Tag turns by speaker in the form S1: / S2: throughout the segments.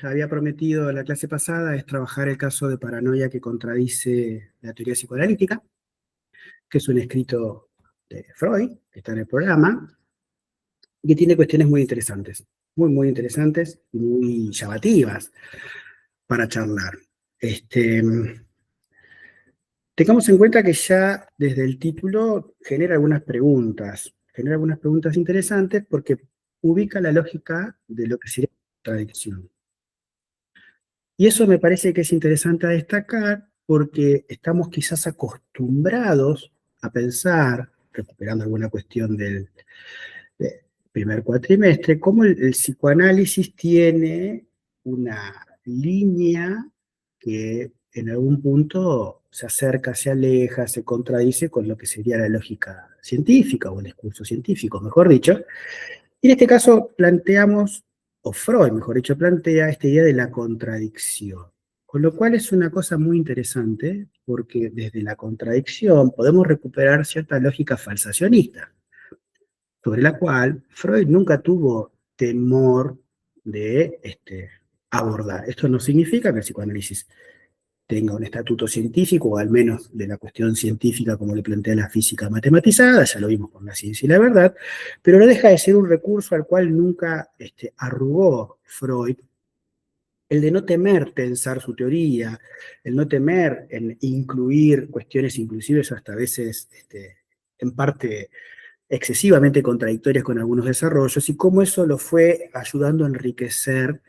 S1: había prometido la clase pasada es trabajar el caso de paranoia que contradice la teoría psicoanalítica, que es un escrito de Freud, que está en el programa, y que tiene cuestiones muy interesantes, muy interesantes y muy llamativas para charlar. Tengamos en cuenta que ya desde el título genera algunas preguntas interesantes porque ubica la lógica de lo que sería la contradicción. Y eso me parece que es interesante a destacar porque estamos quizás acostumbrados a pensar, recuperando alguna cuestión del primer cuatrimestre, cómo el psicoanálisis tiene una línea que en algún punto se acerca, se aleja, se contradice con lo que sería la lógica científica o el discurso científico, mejor dicho. Y en este caso planteamos, o Freud, mejor dicho, plantea esta idea de la contradicción. Con lo cual es una cosa muy interesante, porque desde la contradicción podemos recuperar cierta lógica falsacionista, sobre la cual Freud nunca tuvo temor de abordar. Esto no significa que el psicoanálisis tenga un estatuto científico, o al menos de la cuestión científica como le plantea la física matematizada, ya lo vimos con la ciencia y la verdad, pero no deja de ser un recurso al cual nunca arrugó Freud, el de no temer tensar su teoría, el no temer en incluir cuestiones inclusive hasta a veces en parte excesivamente contradictorias con algunos desarrollos, y cómo eso lo fue ayudando a enriquecer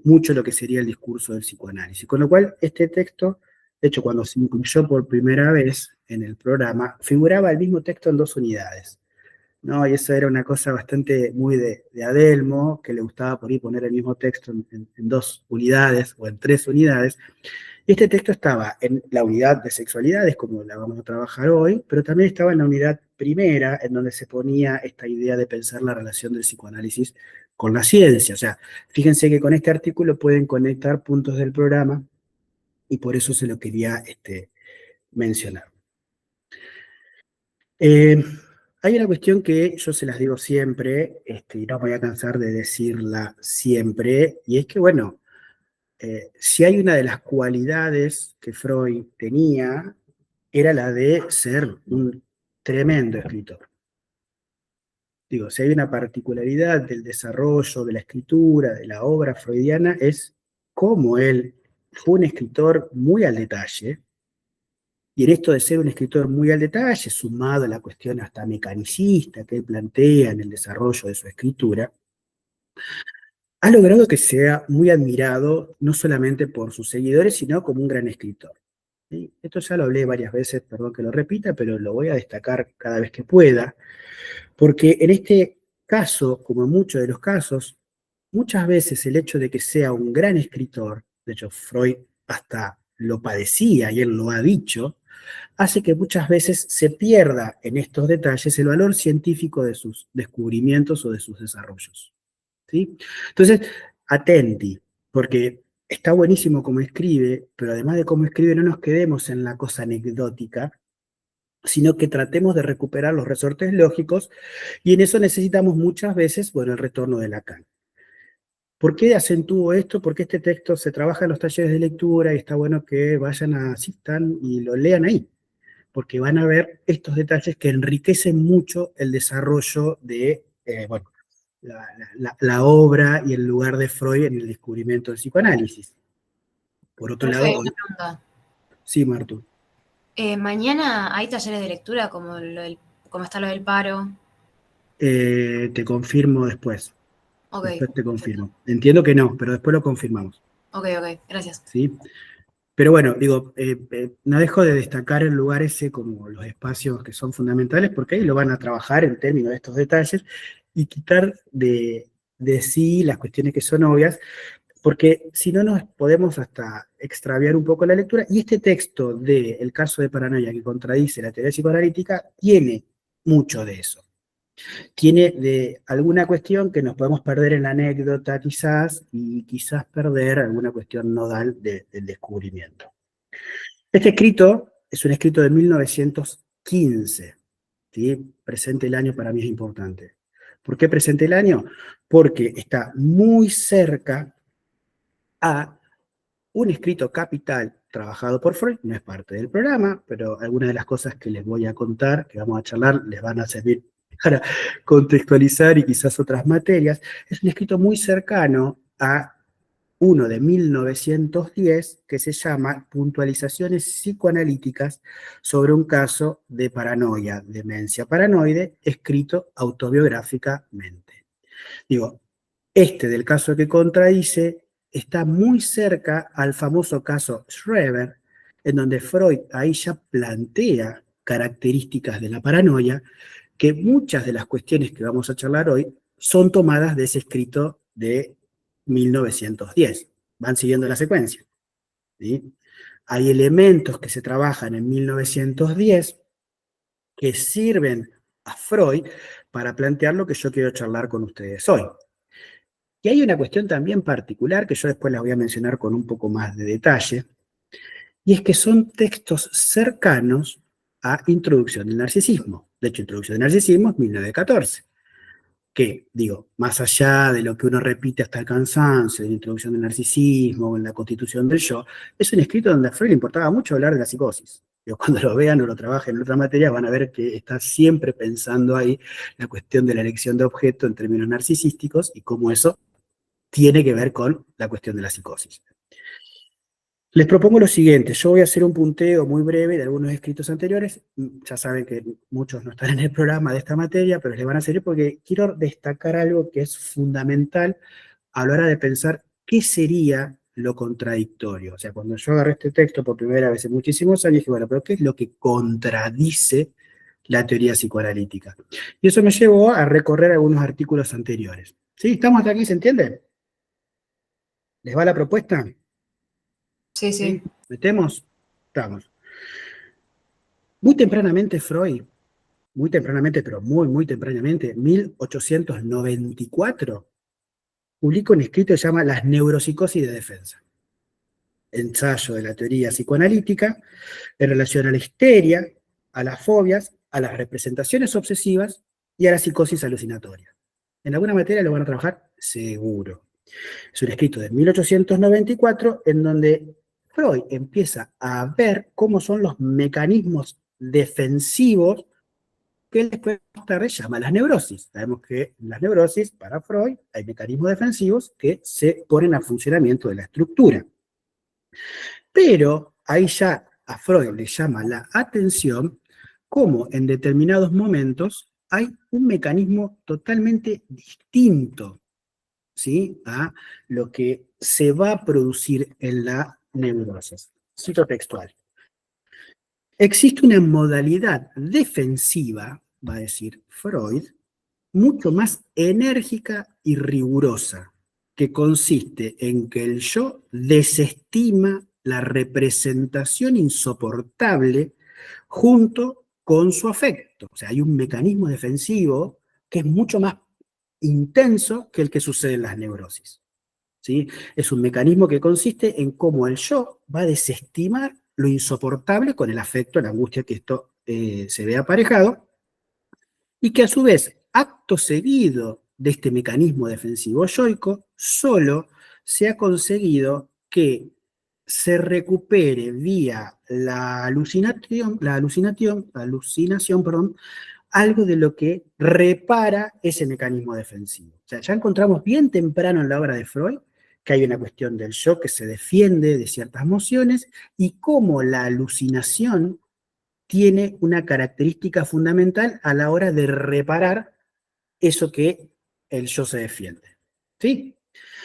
S1: mucho lo que sería el discurso del psicoanálisis. Con lo cual, este texto, de hecho, cuando se incluyó por primera vez en el programa, figuraba el mismo texto en 2 unidades, ¿no? Y eso era una cosa bastante muy de Adelmo, que le gustaba por ahí poner el mismo texto en 2 unidades o en 3 unidades. Y este texto estaba en la unidad de sexualidades, como la vamos a trabajar hoy, pero también estaba en la unidad primera, en donde se ponía esta idea de pensar la relación del psicoanálisis con la ciencia. O sea, fíjense que con este artículo pueden conectar puntos del programa y por eso se lo quería mencionar. Hay una cuestión que yo se las digo siempre, y no me voy a cansar de decirla siempre, y es que, bueno, si hay una de las cualidades que Freud tenía, era la de ser un tremendo escritor. Digo, si hay una particularidad del desarrollo de la escritura, de la obra freudiana, es cómo él fue un escritor muy al detalle, y en esto de ser un escritor muy al detalle, sumado a la cuestión hasta mecanicista que él plantea en el desarrollo de su escritura, ha logrado que sea muy admirado no solamente por sus seguidores, sino como un gran escritor. ¿Sí? Esto ya lo hablé varias veces, perdón que lo repita, pero lo voy a destacar cada vez que pueda, porque en este caso, como en muchos de los casos, muchas veces el hecho de que sea un gran escritor, de hecho Freud hasta lo padecía y él lo ha dicho, hace que muchas veces se pierda en estos detalles el valor científico de sus descubrimientos o de sus desarrollos. ¿Sí? Entonces, atenti, porque está buenísimo cómo escribe, pero además de cómo escribe, no nos quedemos en la cosa anecdótica, sino que tratemos de recuperar los resortes lógicos, y en eso necesitamos muchas veces, bueno, el retorno de Lacan. ¿Por qué acentúo esto? Porque este texto se trabaja en los talleres de lectura y está bueno que vayan a asistan y lo lean ahí, porque van a ver estos detalles que enriquecen mucho el desarrollo de, bueno, la obra y el lugar de Freud en el descubrimiento del psicoanálisis. Por otro
S2: Profe,
S1: lado,
S2: una pregunta.
S1: sí, Martu.
S2: Mañana hay talleres de lectura como está lo del paro.
S1: Te confirmo después.
S2: Ok,
S1: Después te
S2: perfecto.
S1: confirmo. Entiendo que no, pero después lo confirmamos.
S2: Ok, gracias.
S1: ¿Sí? Pero bueno, digo, no dejo de destacar el lugar ese como los espacios que son fundamentales, porque ahí lo van a trabajar en términos de estos detalles y quitar de sí las cuestiones que son obvias, porque si no nos podemos hasta extraviar un poco la lectura. Y este texto de El caso de paranoia que contradice la teoría psicoanalítica tiene mucho de eso. Tiene de alguna cuestión que nos podemos perder en la anécdota quizás, y quizás perder alguna cuestión nodal del descubrimiento. Este escrito es un escrito de 1915, ¿sí? Presente el año para mí es importante. ¿Por qué presente el año? porque está muy cerca a un escrito capital trabajado por Freud, no es parte del programa, pero algunas de las cosas que les voy a contar, que vamos a charlar, les van a servir para contextualizar y quizás otras materias. Es un escrito muy cercano a uno de 1910 que se llama Puntualizaciones psicoanalíticas sobre un caso de paranoia, demencia paranoide, escrito autobiográficamente. Digo, este del caso que contradice está muy cerca al famoso caso Schreber, en donde Freud ahí ya plantea características de la paranoia, que muchas de las cuestiones que vamos a charlar hoy son tomadas de ese escrito de 1910. Van siguiendo la secuencia. ¿Sí? Hay elementos que se trabajan en 1910 que sirven a Freud para plantear lo que yo quiero charlar con ustedes hoy. Y hay una cuestión también particular que yo después la voy a mencionar con un poco más de detalle, y es que son textos cercanos a Introducción del Narcisismo. De hecho, Introducción del Narcisismo es 1914, que, digo, más allá de lo que uno repite hasta el cansancio, de la Introducción del Narcisismo o en la Constitución del Yo, es un escrito donde a Freud le importaba mucho hablar de la psicosis. Digo, cuando lo vean o lo trabajen en otra materia, van a ver que está siempre pensando ahí la cuestión de la elección de objeto en términos narcisísticos y cómo eso tiene que ver con la cuestión de la psicosis. Les propongo lo siguiente, yo voy a hacer un punteo muy breve de algunos escritos anteriores, ya saben que muchos no están en el programa de esta materia, pero les van a servir porque quiero destacar algo que es fundamental a la hora de pensar qué sería lo contradictorio. O sea, cuando yo agarré este texto por primera vez en muchísimos años, dije, bueno, pero ¿qué es lo que contradice la teoría psicoanalítica? Y eso me llevó a recorrer algunos artículos anteriores. ¿Sí? ¿Estamos hasta aquí? ¿Se entiende? ¿Les va la propuesta?
S2: Sí, sí.
S1: ¿Sí? ¿Metemos? Estamos. Muy tempranamente Freud, muy tempranamente, pero muy, muy tempranamente, 1894, publica un escrito que se llama Las neuropsicosis de defensa. Ensayo de la teoría psicoanalítica en relación a la histeria, a las fobias, a las representaciones obsesivas y a la psicosis alucinatoria. ¿En alguna materia lo van a trabajar? Seguro. Es un escrito de 1894 en donde Freud empieza a ver cómo son los mecanismos defensivos que él después más tarde llama las neurosis. Sabemos que en las neurosis, para Freud, hay mecanismos defensivos que se ponen a funcionamiento de la estructura. Pero ahí ya a Freud le llama la atención cómo en determinados momentos hay un mecanismo totalmente distinto, ¿sí?, a lo que se va a producir en la neurosis. Cito textual. Existe una modalidad defensiva, va a decir Freud, mucho más enérgica y rigurosa, que consiste en que el yo desestima la representación insoportable junto con su afecto. O sea, hay un mecanismo defensivo que es mucho más intenso que el que sucede en las neurosis. ¿Sí? Es un mecanismo que consiste en cómo el yo va a desestimar lo insoportable con el afecto, la angustia que esto se ve aparejado, y que a su vez, acto seguido de este mecanismo defensivo yoico, solo se ha conseguido que se recupere vía la alucinación, perdón, algo de lo que repara ese mecanismo defensivo. O sea, ya encontramos bien temprano en la obra de Freud que hay una cuestión del yo que se defiende de ciertas emociones y cómo la alucinación tiene una característica fundamental a la hora de reparar eso que el yo se defiende. ¿Sí?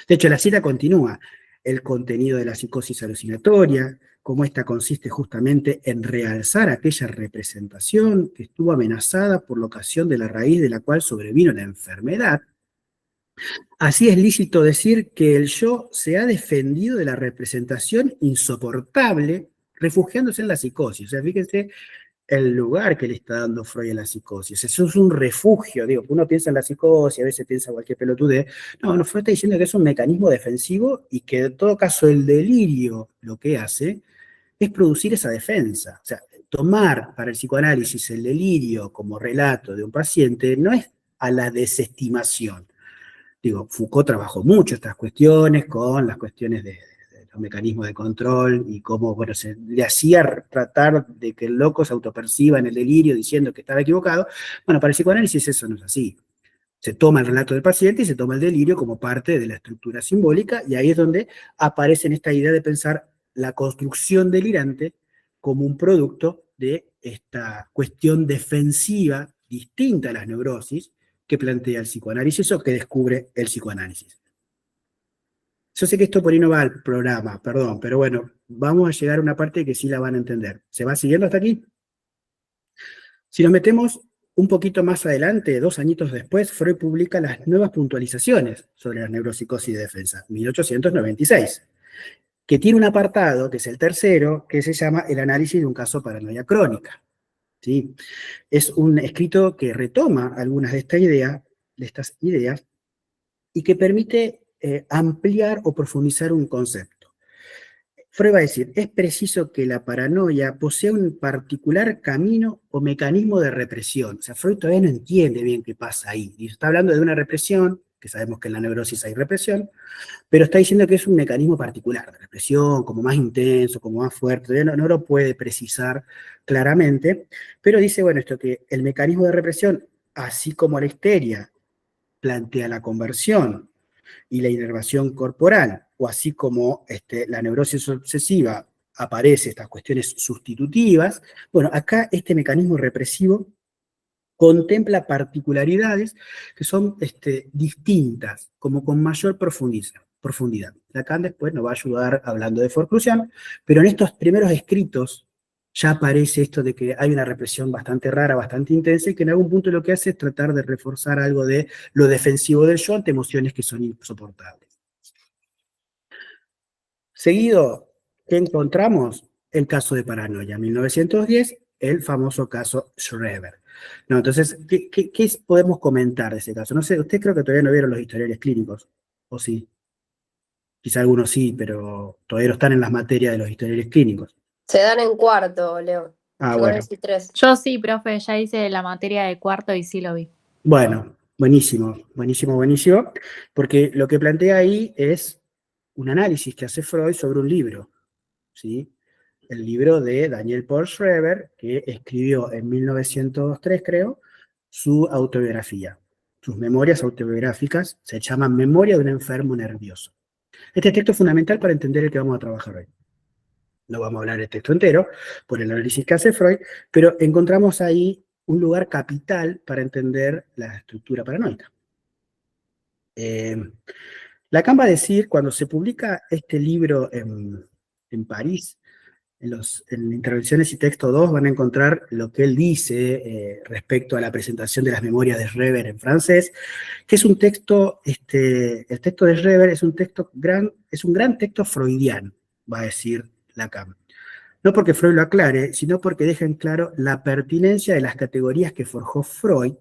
S1: De hecho, la cita continúa. El contenido de la psicosis alucinatoria, cómo esta consiste justamente en realzar aquella representación que estuvo amenazada por la ocasión de la raíz de la cual sobrevino la enfermedad. Así es lícito decir que el yo se ha defendido de la representación insoportable, refugiándose en la psicosis. O sea, fíjense el lugar que le está dando Freud a la psicosis. Eso es un refugio, digo, uno piensa en la psicosis, a veces piensa cualquier pelotudez. No, Freud está diciendo que es un mecanismo defensivo y que en todo caso el delirio lo que hace es producir esa defensa. O sea, tomar para el psicoanálisis el delirio como relato de un paciente no es a la desestimación, Digo, Foucault trabajó mucho estas cuestiones con las cuestiones de los mecanismos de control y cómo, bueno, se le hacía tratar de que el loco se autoperciba en el delirio diciendo que estaba equivocado. Bueno, para el psicoanálisis eso no es así. Se toma el relato del paciente y se toma el delirio como parte de la estructura simbólica, y ahí es donde aparece en esta idea de pensar la construcción delirante como un producto de esta cuestión defensiva distinta a las neurosis que plantea el psicoanálisis o que descubre el psicoanálisis. Yo sé que esto por ahí no va al programa, perdón, pero bueno, vamos a llegar a una parte que sí la van a entender. ¿Se va siguiendo hasta aquí? Si nos metemos un poquito más adelante, 2 añitos después, Freud publica las nuevas puntualizaciones sobre la neuropsicosis de defensa, 1896, que tiene un apartado, que es el tercero, que se llama el análisis de un caso de paranoia crónica. ¿Sí? Es un escrito que retoma algunas de estas ideas, y que permite ampliar o profundizar un concepto. Freud va a decir, es preciso que la paranoia posea un particular camino o mecanismo de represión. O sea, Freud todavía no entiende bien qué pasa ahí. Y está hablando de una represión, que sabemos que en la neurosis hay represión, pero está diciendo que es un mecanismo particular de represión, como más intenso, como más fuerte. Todavía no lo puede precisar claramente, pero dice, bueno, esto que el mecanismo de represión, así como la histeria plantea la conversión y la inervación corporal, o así como la neurosis obsesiva aparece estas cuestiones sustitutivas, bueno, acá este mecanismo represivo contempla particularidades que son distintas, como con mayor profundidad. Lacan después nos va a ayudar hablando de forclusión, pero en estos primeros escritos ya aparece esto de que hay una represión bastante rara, bastante intensa, y que en algún punto lo que hace es tratar de reforzar algo de lo defensivo del yo ante emociones que son insoportables. Seguido, ¿qué encontramos? El caso de paranoia, 1910, el famoso caso Schreber. No, entonces, ¿qué podemos comentar de ese caso? No sé, usted creo que todavía no vieron los historiales clínicos, ¿o sí? Quizá algunos sí, pero todavía no están en las materias de los historiales clínicos.
S3: Se dan en cuarto, Leo.
S1: Ah,
S3: Yo con
S1: bueno.
S3: el C3.
S4: Yo sí, profe, ya hice la materia de cuarto y sí lo vi.
S1: Bueno, buenísimo, buenísimo, buenísimo, porque lo que plantea ahí es un análisis que hace Freud sobre un libro, ¿sí? El libro de Daniel Paul Schreber, que escribió en 1903, creo, su autobiografía. Sus memorias autobiográficas se llaman Memoria de un enfermo nervioso. Este texto es fundamental para entender el que vamos a trabajar hoy. No vamos a hablar del texto entero, por el análisis que hace Freud, pero encontramos ahí un lugar capital para entender la estructura paranoica. Lacan va a decir, cuando se publica este libro en París, en Intervenciones y Texto 2 van a encontrar lo que él dice respecto a la presentación de las memorias de Schreber en francés, que es un texto, el texto de Schreber es un gran texto freudiano, va a decir Lacan. No porque Freud lo aclare, sino porque deja en claro la pertinencia de las categorías que forjó Freud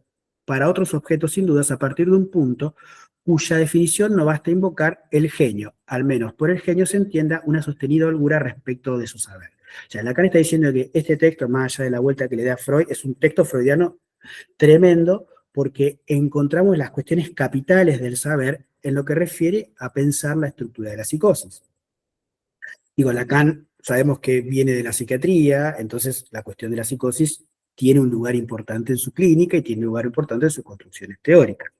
S1: para otros objetos sin dudas a partir de un punto cuya definición no basta invocar el genio, al menos por el genio se entienda una sostenida holgura respecto de su saber. O sea, Lacan está diciendo que este texto, más allá de la vuelta que le da Freud, es un texto freudiano tremendo porque encontramos las cuestiones capitales del saber en lo que refiere a pensar la estructura de la psicosis. Digo, Lacan sabemos que viene de la psiquiatría, entonces la cuestión de la psicosis tiene un lugar importante en su clínica y tiene un lugar importante en sus construcciones teóricas.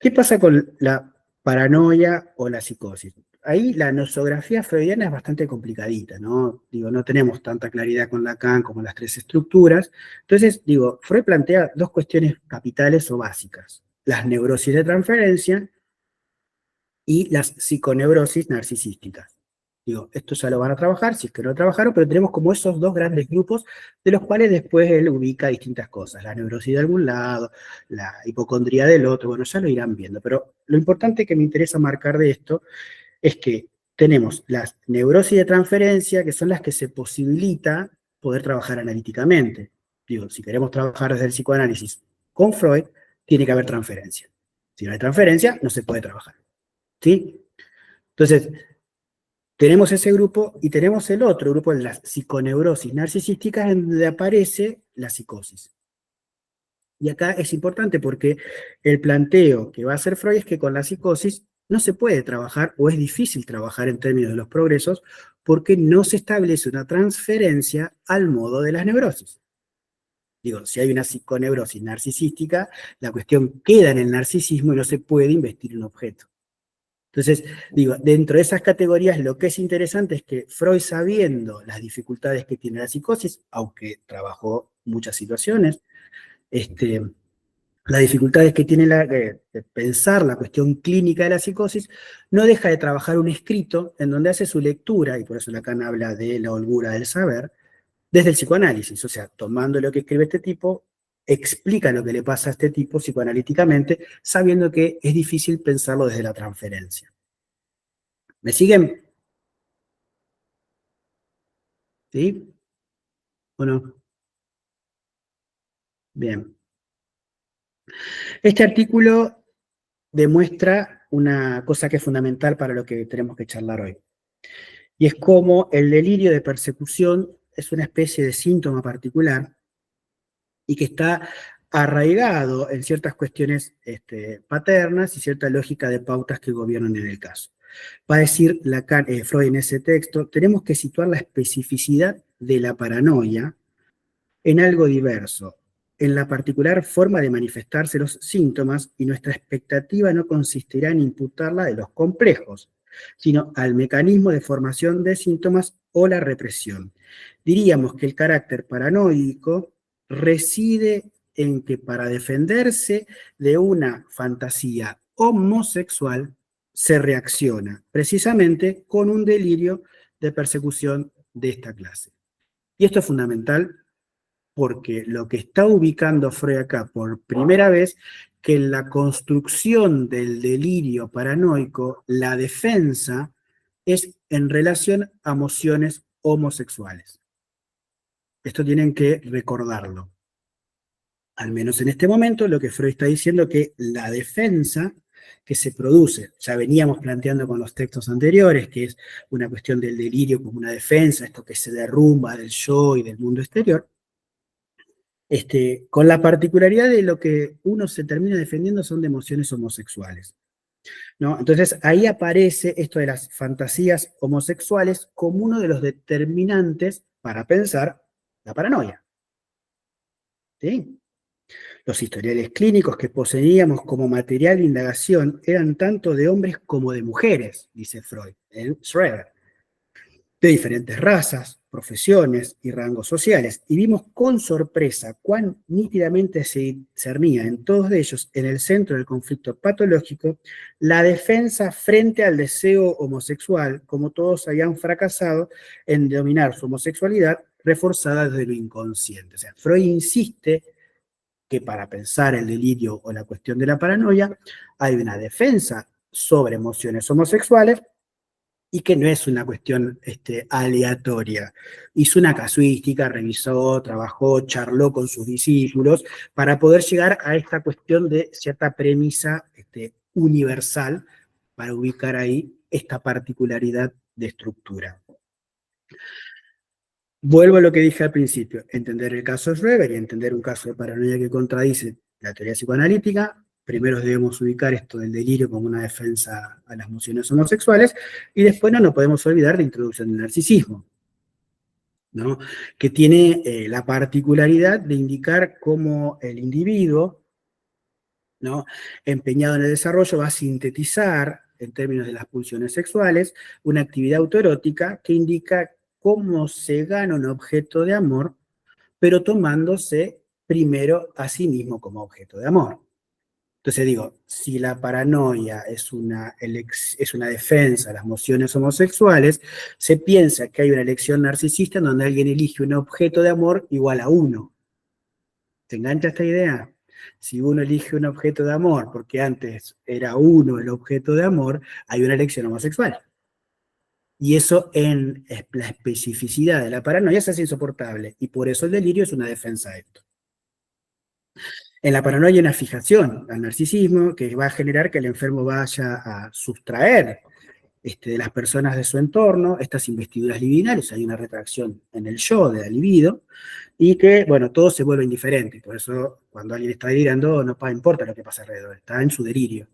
S1: ¿Qué pasa con la paranoia o la psicosis? Ahí la nosografía freudiana es bastante complicadita, ¿no? Digo, no tenemos tanta claridad con Lacan como las tres estructuras. Entonces, digo, Freud plantea dos cuestiones capitales o básicas: las neurosis de transferencia y las psiconeurosis narcisísticas. Digo, esto ya lo van a trabajar, si es que no lo trabajaron, pero tenemos como esos dos grandes grupos de los cuales después él ubica distintas cosas. La neurosis de algún lado, la hipocondría del otro, bueno, ya lo irán viendo. Pero lo importante que me interesa marcar de esto es que tenemos las neurosis de transferencia, que son las que se posibilita poder trabajar analíticamente. Digo, si queremos trabajar desde el psicoanálisis con Freud, tiene que haber transferencia. Si no hay transferencia, no se puede trabajar. ¿Sí? Entonces, tenemos ese grupo y tenemos el otro grupo de las psiconeurosis narcisísticas en donde aparece la psicosis. Y acá es importante porque el planteo que va a hacer Freud es que con la psicosis no se puede trabajar o es difícil trabajar en términos de los progresos porque no se establece una transferencia al modo de las neurosis. Digo, si hay una psiconeurosis narcisística, la cuestión queda en el narcisismo y no se puede investir un objeto. Entonces, digo, dentro de esas categorías lo que es interesante es que Freud, sabiendo las dificultades que tiene la psicosis, aunque trabajó muchas situaciones, las dificultades que tiene de pensar la cuestión clínica de la psicosis, no deja de trabajar un escrito en donde hace su lectura, y por eso Lacan habla de la holgura del saber, desde el psicoanálisis. O sea, tomando lo que escribe este tipo, explica lo que le pasa a este tipo psicoanalíticamente, sabiendo que es difícil pensarlo desde la transferencia. ¿Me siguen? ¿Sí? ¿O no? Bien. Este artículo demuestra una cosa que es fundamental para lo que tenemos que charlar hoy. Y es cómo el delirio de persecución es una especie de síntoma particular y que está arraigado en ciertas cuestiones paternas y cierta lógica de pautas que gobiernan en el caso. Va a decir Freud en ese texto, tenemos que situar la especificidad de la paranoia en algo diverso, en la particular forma de manifestarse los síntomas, y nuestra expectativa no consistirá en imputarla de los complejos, sino al mecanismo de formación de síntomas o la represión. Diríamos que el carácter paranoico reside en que para defenderse de una fantasía homosexual se reacciona precisamente con un delirio de persecución de esta clase. Y esto es fundamental porque lo que está ubicando Freud acá por primera vez, que en la construcción del delirio paranoico, la defensa es en relación a emociones homosexuales. Esto tienen que recordarlo. Al menos en este momento, lo que Freud está diciendo es que la defensa que se produce, ya veníamos planteando con los textos anteriores, que es una cuestión del delirio como una defensa, esto que se derrumba del yo y del mundo exterior, con la particularidad de lo que uno se termina defendiendo son de emociones homosexuales, ¿no? Entonces ahí aparece esto de las fantasías homosexuales como uno de los determinantes para pensar la paranoia, ¿sí? Los historiales clínicos que poseíamos como material de indagación eran tanto de hombres como de mujeres, dice Freud, en Schreber, de diferentes razas, profesiones y rangos sociales, y vimos con sorpresa cuán nítidamente se discernía en todos ellos, en el centro del conflicto patológico, la defensa frente al deseo homosexual, como todos habían fracasado en dominar su homosexualidad, reforzada desde lo inconsciente. O sea, Freud insiste que para pensar el delirio o la cuestión de la paranoia, hay una defensa sobre emociones homosexuales, y que no es una cuestión aleatoria. Hizo una casuística, revisó, trabajó, charló con sus discípulos para poder llegar a esta cuestión de cierta premisa universal para ubicar ahí esta particularidad de estructura. Vuelvo a lo que dije al principio, entender el caso de Schreber y entender un caso de paranoia que contradice la teoría psicoanalítica. Primero debemos ubicar esto del delirio como una defensa a las emociones homosexuales, y después no nos podemos olvidar de la introducción del narcisismo, ¿no? Que tiene la particularidad de indicar cómo el individuo, ¿no?, empeñado en el desarrollo, va a sintetizar, en términos de las pulsiones sexuales, una actividad autoerótica que indica cómo se gana un objeto de amor, pero tomándose primero a sí mismo como objeto de amor. Entonces digo, si la paranoia es una defensa de las emociones homosexuales, se piensa que hay una elección narcisista en donde alguien elige un objeto de amor igual a uno. ¿Te engancha esta idea? Si uno elige un objeto de amor porque antes era uno el objeto de amor, hay una elección homosexual. Y eso en la especificidad de la paranoia se hace insoportable, y por eso el delirio es una defensa de esto. En la paranoia hay una fijación al narcisismo que va a generar que el enfermo vaya a sustraer de las personas de su entorno, estas investiduras libidinales, hay una retracción en el yo de la libido, y que, bueno, todo se vuelve indiferente. Por eso, cuando alguien está delirando, no importa lo que pasa alrededor, está en su delirio.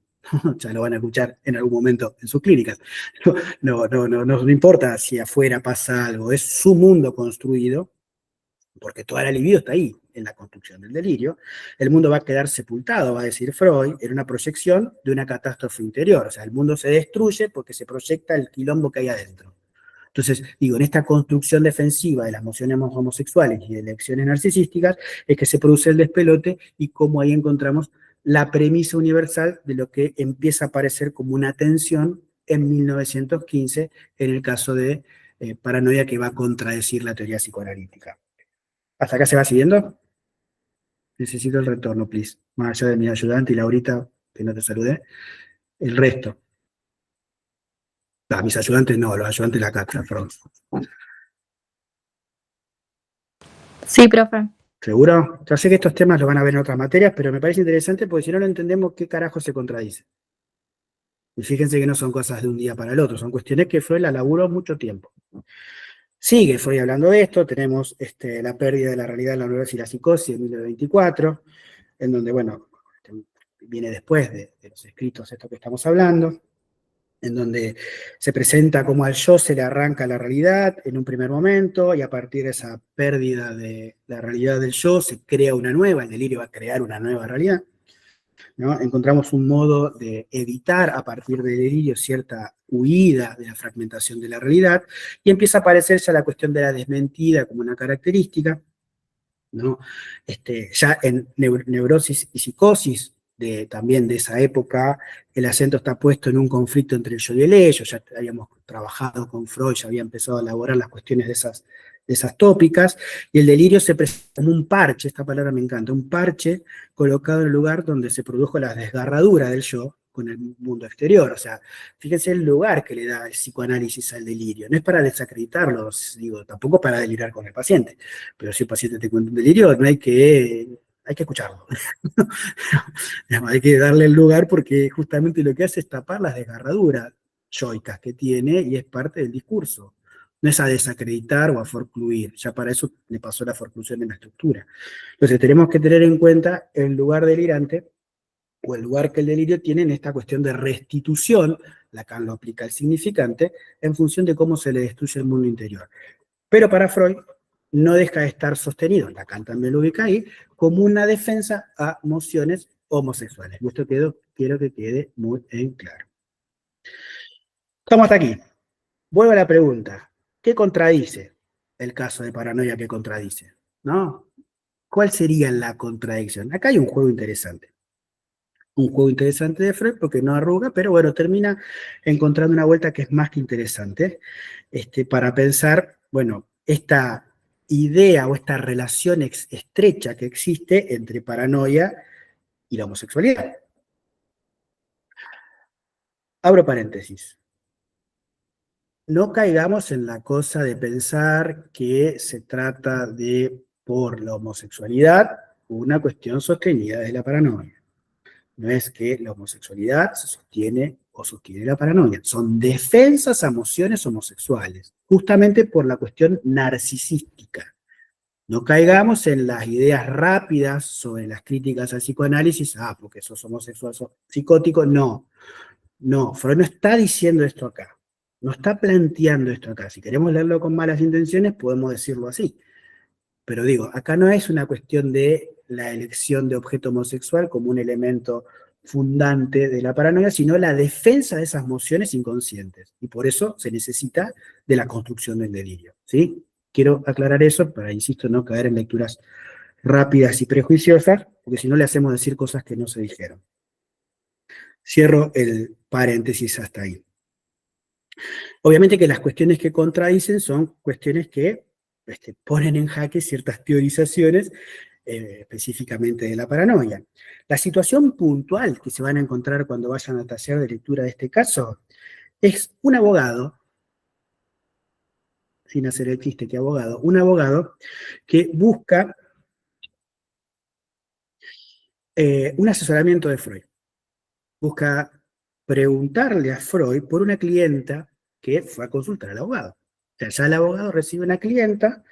S1: Ya lo van a escuchar en algún momento en sus clínicas. No importa si afuera pasa algo, es su mundo construido, porque toda la libido está ahí, en la construcción del delirio. El mundo va a quedar sepultado, va a decir Freud, en una proyección de una catástrofe interior. O sea, el mundo se destruye porque se proyecta el quilombo que hay adentro. Entonces, digo, en esta construcción defensiva de las emociones homosexuales y de elecciones narcisísticas, es que se produce el despelote y cómo ahí encontramos la premisa universal de lo que empieza a aparecer como una tensión en 1915, en el caso de paranoia que va a contradecir la teoría psicoanalítica. ¿Hasta acá se va siguiendo? Necesito el retorno, please. Más allá de mi ayudante y Laurita, que no te saludé. El resto. Mis ayudantes no, los ayudantes de la cátedra, perdón.
S4: Sí, profe.
S1: ¿Seguro? Ya sé que estos temas los van a ver en otras materias, pero me parece interesante porque si no lo entendemos, ¿qué carajo se contradice? Y fíjense que no son cosas de un día para el otro, son cuestiones que Freud la laburó mucho tiempo. Sigue Freud hablando de esto, tenemos la pérdida de la realidad en la universidad y la psicosis en 1924, en donde, bueno, viene después de los escritos esto que estamos hablando, en donde se presenta como al yo se le arranca la realidad en un primer momento, y a partir de esa pérdida de la realidad del yo se crea una nueva, el delirio va a crear una nueva realidad, ¿no? Encontramos un modo de evitar a partir del delirio cierta huida de la fragmentación de la realidad, y empieza a aparecer ya la cuestión de la desmentida como una característica, ¿no? Ya en neurosis y psicosis, también de esa época, el acento está puesto en un conflicto entre el yo y el ello. Ya habíamos trabajado con Freud, ya había empezado a elaborar las cuestiones de esas tópicas, y el delirio se presenta como un parche, esta palabra me encanta, un parche colocado en el lugar donde se produjo la desgarradura del yo con el mundo exterior. O sea, fíjense el lugar que le da el psicoanálisis al delirio. No es para desacreditarlo, digo, tampoco para delirar con el paciente, pero si el paciente te cuenta un delirio, no hay que escucharlo. Hay que darle el lugar porque justamente lo que hace es tapar las desgarraduras yoicas que tiene y es parte del discurso. No es a desacreditar o a forcluir, ya para eso le pasó la forclusión en la estructura. Entonces tenemos que tener en cuenta el lugar delirante o el lugar que el delirio tiene en esta cuestión de restitución, Lacan lo aplica al significante, en función de cómo se le destruye el mundo interior. Pero para Freud no deja de estar sostenido, Lacan también lo ubica ahí, como una defensa a emociones homosexuales. Y esto quiero que quede muy en claro. Estamos hasta aquí. Vuelvo a la pregunta. ¿Qué contradice el caso de paranoia que contradice? ¿No? ¿Cuál sería la contradicción? Acá hay un juego interesante. Un juego interesante de Freud porque no arruga, pero bueno, termina encontrando una vuelta que es más que interesante para pensar, bueno, esta idea o esta relación estrecha que existe entre paranoia y la homosexualidad. Abro paréntesis. No caigamos en la cosa de pensar que se trata de, por la homosexualidad, una cuestión sostenida de la paranoia. No es que la homosexualidad se sostiene o sostiene la paranoia. Son defensas a emociones homosexuales, justamente por la cuestión narcisística. No caigamos en las ideas rápidas sobre las críticas al psicoanálisis, porque sos homosexual, sos psicótico. No, Freud no está diciendo esto acá. No está planteando esto acá. Si queremos leerlo con malas intenciones, podemos decirlo así. Pero digo, acá no es una cuestión de la elección de objeto homosexual como un elemento fundante de la paranoia, sino la defensa de esas emociones inconscientes. Y por eso se necesita de la construcción del delirio. ¿Sí? Quiero aclarar eso para, insisto, no caer en lecturas rápidas y prejuiciosas, porque si no le hacemos decir cosas que no se dijeron. Cierro el paréntesis hasta ahí. Obviamente que las cuestiones que contradicen son cuestiones que ponen en jaque ciertas teorizaciones, específicamente de la paranoia. La situación puntual que se van a encontrar cuando vayan al taller de lectura de este caso es un abogado, sin hacer el chiste que abogado, un abogado que busca un asesoramiento de Freud. Busca preguntarle a Freud por una clienta que fue a consultar al abogado. O sea, ya el abogado recibe una clienta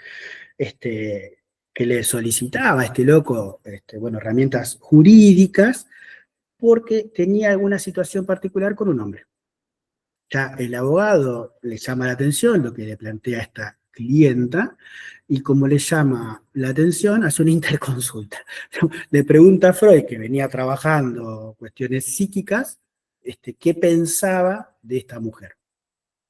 S1: que le solicitaba a este loco bueno, herramientas jurídicas porque tenía alguna situación particular con un hombre. Ya el abogado le llama la atención lo que le plantea esta clienta y como le llama la atención, hace una interconsulta. Le pregunta a Freud, que venía trabajando cuestiones psíquicas, qué pensaba de esta mujer.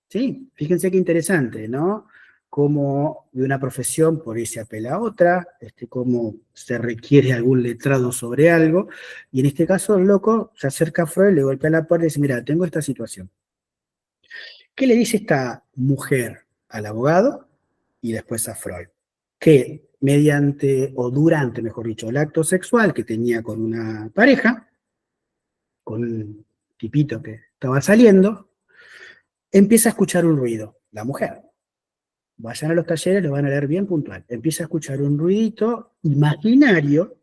S1: ¿Sí? Fíjense qué interesante, ¿no? Cómo de una profesión por ahí se apela a otra, cómo se requiere algún letrado sobre algo, y en este caso el loco se acerca a Freud, le golpea la puerta y dice, mira, tengo esta situación. ¿Qué le dice esta mujer al abogado y después a Freud? Que mediante, o durante, mejor dicho, el acto sexual que tenía con una pareja, con un tipito que estaba saliendo, empieza a escuchar un ruido, la mujer. Vayan a los talleres, lo van a leer bien puntual. Empieza a escuchar un ruidito imaginario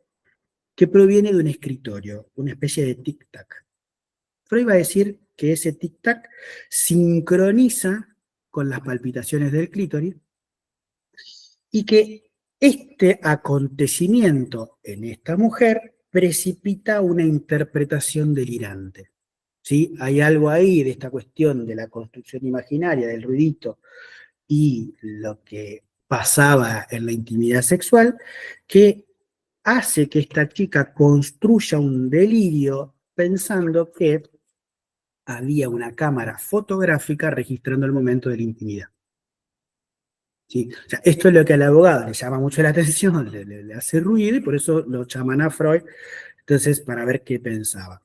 S1: que proviene de un escritorio, una especie de tic-tac. Freud va a decir que ese tic-tac sincroniza con las palpitaciones del clítoris y que este acontecimiento en esta mujer precipita una interpretación delirante. ¿Sí? Hay algo ahí de esta cuestión de la construcción imaginaria, del ruidito y lo que pasaba en la intimidad sexual, que hace que esta chica construya un delirio pensando que había una cámara fotográfica registrando el momento de la intimidad. ¿Sí? O sea, esto es lo que al abogado le llama mucho la atención, le hace ruido y por eso lo llaman a Freud, entonces para ver qué pensaba.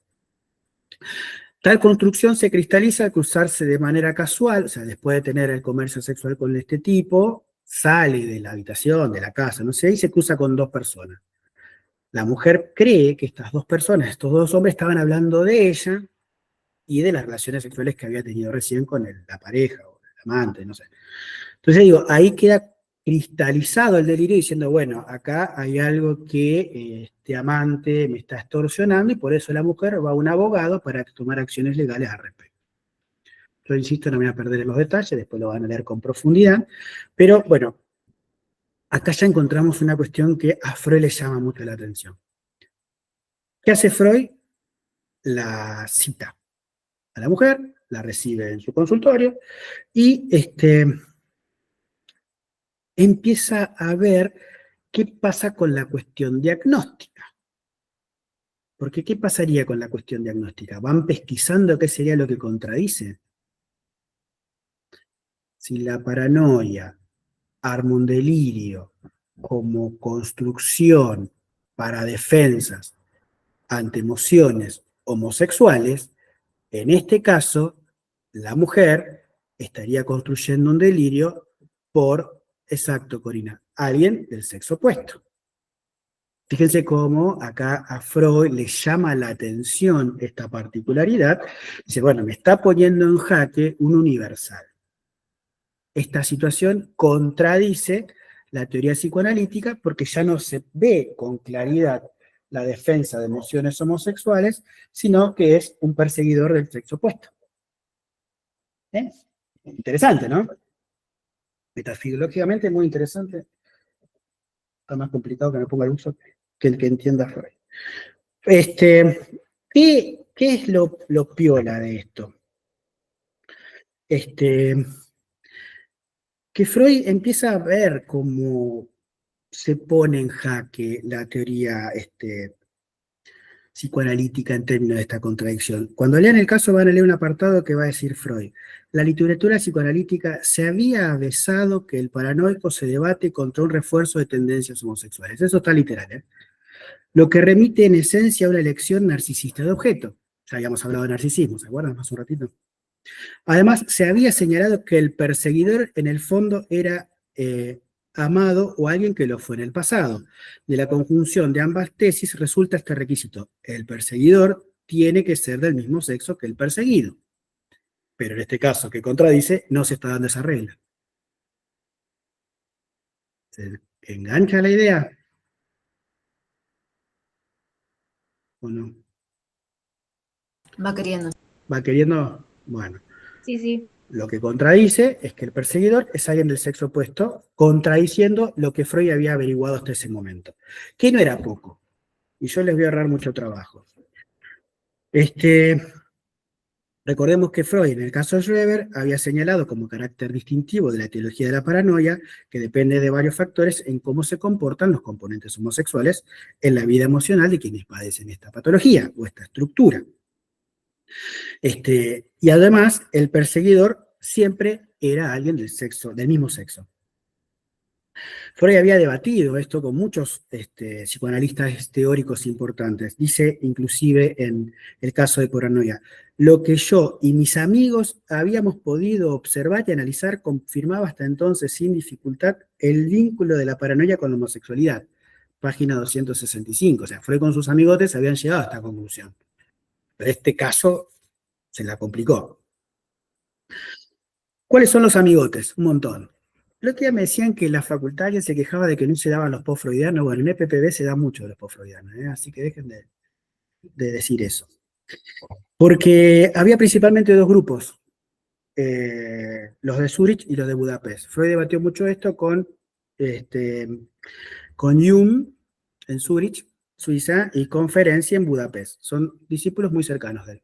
S1: Tal construcción se cristaliza al cruzarse de manera casual, o sea, después de tener el comercio sexual con este tipo, sale de la habitación, de la casa, no sé, y se cruza con dos personas. La mujer cree que estas dos personas, estos dos hombres, estaban hablando de ella y de las relaciones sexuales que había tenido recién con la pareja o el amante, no sé. Entonces digo, ahí queda cristalizado el delirio diciendo, bueno, acá hay algo que este amante me está extorsionando y por eso la mujer va a un abogado para tomar acciones legales al respecto. Yo insisto, no me voy a perder en los detalles, después lo van a leer con profundidad, pero bueno, acá ya encontramos una cuestión que a Freud le llama mucho la atención. ¿Qué hace Freud? La cita a la mujer, la recibe en su consultorio y empieza a ver qué pasa con la cuestión diagnóstica. Porque ¿qué pasaría con la cuestión diagnóstica? ¿Van pesquisando qué sería lo que contradice? Si la paranoia arma un delirio como construcción para defensas ante emociones homosexuales, en este caso, la mujer estaría construyendo un delirio por, exacto, Corina, alguien del sexo opuesto. Fíjense cómo acá a Freud le llama la atención esta particularidad. Dice, bueno, me está poniendo en jaque un universal. Esta situación contradice la teoría psicoanalítica porque ya no se ve con claridad la defensa de emociones homosexuales, sino que es un perseguidor del sexo opuesto. ¿Eh? Interesante, ¿no? Metafilológicamente muy interesante. Está más complicado que me ponga el uso que el que entienda Freud. ¿Qué es lo piola de esto? Que Freud empieza a ver cómo se pone en jaque la teoría psicoanalítica en términos de esta contradicción. Cuando lean el caso van a leer un apartado que va a decir Freud. La literatura psicoanalítica se había avesado que el paranoico se debate contra un refuerzo de tendencias homosexuales. Eso está literal, ¿eh? Lo que remite en esencia a una elección narcisista de objeto. Ya habíamos hablado de narcisismo, ¿se acuerdan? Más un ratito. Además, se había señalado que el perseguidor en el fondo era amado o alguien que lo fue en el pasado. De la conjunción de ambas tesis resulta este requisito. El perseguidor tiene que ser del mismo sexo que el perseguido. Pero en este caso que contradice, no se está dando esa regla. ¿Se engancha la idea? ¿O no?
S2: Va queriendo.
S1: ¿Va queriendo? Bueno,
S4: Sí, sí.
S1: lo que contradice es que el perseguidor es alguien del sexo opuesto, contradiciendo lo que Freud había averiguado hasta ese momento, que no era poco. Y yo les voy a ahorrar mucho trabajo. Recordemos que Freud, en el caso de Schreber, había señalado como carácter distintivo de la etiología de la paranoia que depende de varios factores en cómo se comportan los componentes homosexuales en la vida emocional de quienes padecen esta patología o esta estructura. Y además, el perseguidor siempre era alguien del mismo sexo. Freud había debatido esto con muchos psicoanalistas teóricos importantes. Dice, inclusive en el caso de paranoia, lo que yo y mis amigos habíamos podido observar y analizar confirmaba hasta entonces sin dificultad el vínculo de la paranoia con la homosexualidad. Página 265. O sea, Freud con sus amigotes habían llegado a esta conclusión. Pero este caso se la complicó. ¿Cuáles son los amigotes? Un montón. El otro día me decían que la facultad alguien se quejaba de que no se daban los post-freudianos. Bueno, en EPPB se da mucho de los post-freudianos, así que dejen de decir eso. Porque había principalmente dos grupos, los de Zúrich y los de Budapest. Freud debatió mucho esto con Jung en Zúrich, Suiza, y con Ferenczi en Budapest. Son discípulos muy cercanos de él,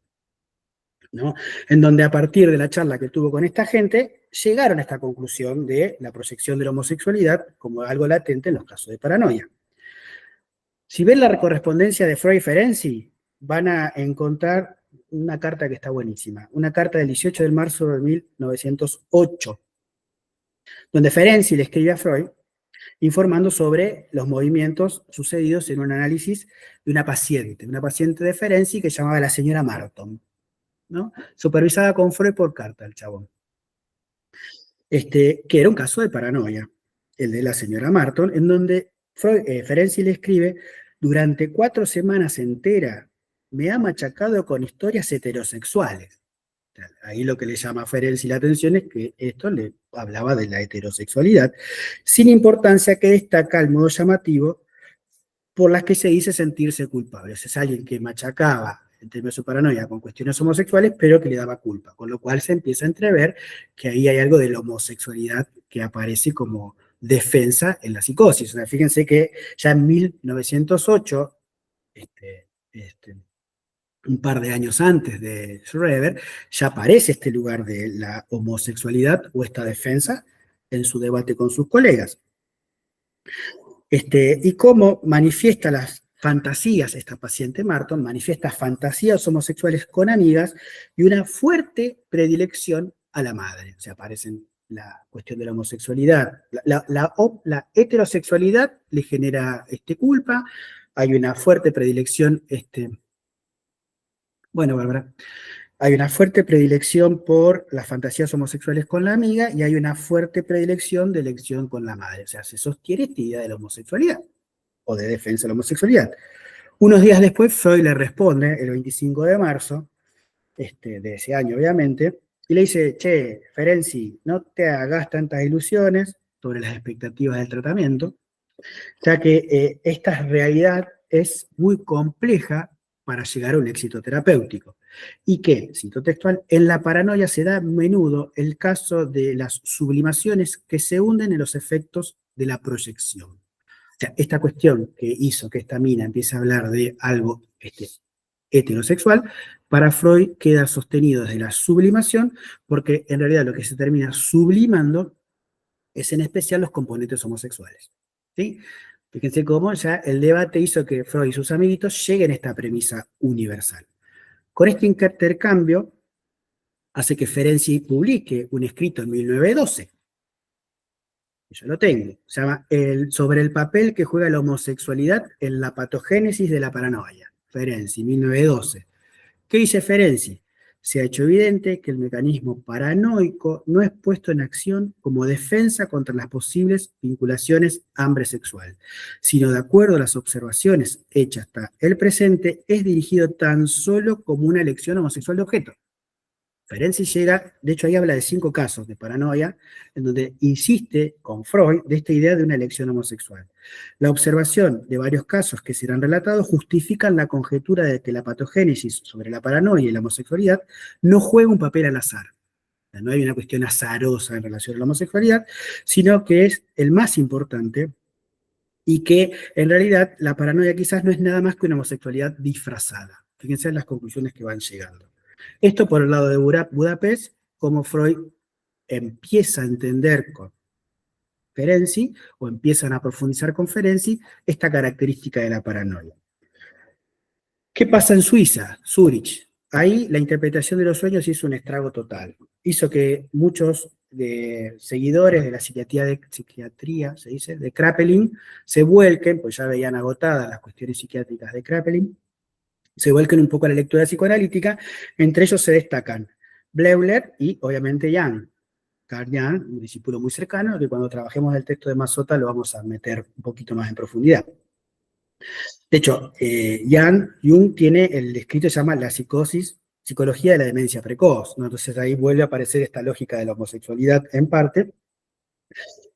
S1: ¿no? En donde a partir de la charla que tuvo con esta gente, llegaron a esta conclusión de la proyección de la homosexualidad como algo latente en los casos de paranoia. Si ven la correspondencia de Freud y Ferenczi, van a encontrar una carta que está buenísima, una carta del 18 de marzo de 1908, donde Ferenczi le escribe a Freud informando sobre los movimientos sucedidos en un análisis de una paciente de Ferenczi que se llamaba la señora Marton, ¿no? Supervisada con Freud por carta, el chabón. Que era un caso de paranoia, el de la señora Marton, en donde Ferenczi le escribe, durante 4 semanas enteras me ha machacado con historias heterosexuales. O sea, ahí lo que le llama a Ferenczi la atención es que esto le hablaba de la heterosexualidad, sin importancia que destaca el modo llamativo por las que se dice sentirse culpable. Es alguien que machacaba en términos de su paranoia con cuestiones homosexuales, pero que le daba culpa, con lo cual se empieza a entrever que ahí hay algo de la homosexualidad que aparece como defensa en la psicosis. O sea, fíjense que ya en 1908, un par de años antes de Schreber, ya aparece este lugar de la homosexualidad o esta defensa en su debate con sus colegas. Y cómo manifiesta las fantasías, esta paciente Marton, manifiesta fantasías homosexuales con amigas y una fuerte predilección a la madre. O sea, aparecen la cuestión de la homosexualidad. La heterosexualidad le genera culpa, hay una fuerte predilección, bueno, Bárbara, hay una fuerte predilección por las fantasías homosexuales con la amiga y hay una fuerte predilección de elección con la madre. O sea, se sostiene esta idea de la homosexualidad o de defensa de la homosexualidad. Unos días después, Freud le responde, el 25 de marzo, de ese año obviamente, y le dice, che, Ferenczi, no te hagas tantas ilusiones sobre las expectativas del tratamiento, ya que esta realidad es muy compleja para llegar a un éxito terapéutico. Y que, cito textual, en la paranoia se da a menudo el caso de las sublimaciones que se hunden en los efectos de la proyección. O sea, esta cuestión que hizo que esta mina empiece a hablar de algo heterosexual, para Freud queda sostenido desde la sublimación, porque en realidad lo que se termina sublimando es en especial los componentes homosexuales. ¿Sí? Fíjense cómo ya el debate hizo que Freud y sus amiguitos lleguen a esta premisa universal. Con este intercambio hace que Ferenczi publique un escrito en 1912. Yo lo tengo. Se llama sobre el papel que juega la homosexualidad en la patogénesis de la paranoia. Ferenczi, 1912. ¿Qué dice Ferenczi? Se ha hecho evidente que el mecanismo paranoico no es puesto en acción como defensa contra las posibles vinculaciones hambre sexual, sino de acuerdo a las observaciones hechas hasta el presente, es dirigido tan solo como una elección homosexual de objeto. Ferenczi llega, de hecho ahí habla de 5 casos de paranoia, en donde insiste con Freud de esta idea de una elección homosexual. La observación de varios casos que serán relatados justifican la conjetura de que la patogénesis sobre la paranoia y la homosexualidad no juega un papel al azar. No hay una cuestión azarosa en relación a la homosexualidad, sino que es el más importante y que en realidad la paranoia quizás no es nada más que una homosexualidad disfrazada. Fíjense en las conclusiones que van llegando. Esto por el lado de Budapest, como Freud empieza a entender con Ferenczi, o empiezan a profundizar con Ferenczi, esta característica de la paranoia. ¿Qué pasa en Suiza? Zurich. Ahí la interpretación de los sueños hizo un estrago total. Hizo que muchos seguidores de la psiquiatría, se dice, de Kraepelin, se vuelquen, pues ya veían agotadas las cuestiones psiquiátricas de Kraepelin, se vuelquen un poco a la lectura psicoanalítica. Entre ellos se destacan Bleuler y, obviamente, Jung. Carl Jung, un discípulo muy cercano, que cuando trabajemos el texto de Mazzota lo vamos a meter un poquito más en profundidad. De hecho, Jung tiene el escrito que se llama La psicología de la demencia precoz, ¿no? Entonces ahí vuelve a aparecer esta lógica de la homosexualidad en parte.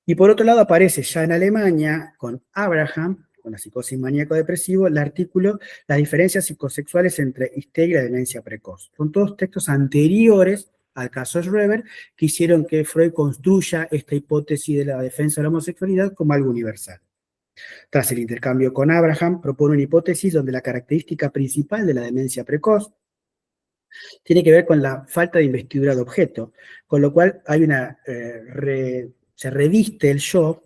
S1: Y por otro lado aparece ya en Alemania, con Abraham, con la psicosis maníaco-depresivo, el artículo Las diferencias psicosexuales entre histeria y la demencia precoz. Son todos textos anteriores al caso Schreber que hicieron que Freud construya esta hipótesis de la defensa de la homosexualidad como algo universal. Tras el intercambio con Abraham, propone una hipótesis donde la característica principal de la demencia precoz tiene que ver con la falta de investidura de objeto, con lo cual hay una, se reviste el yo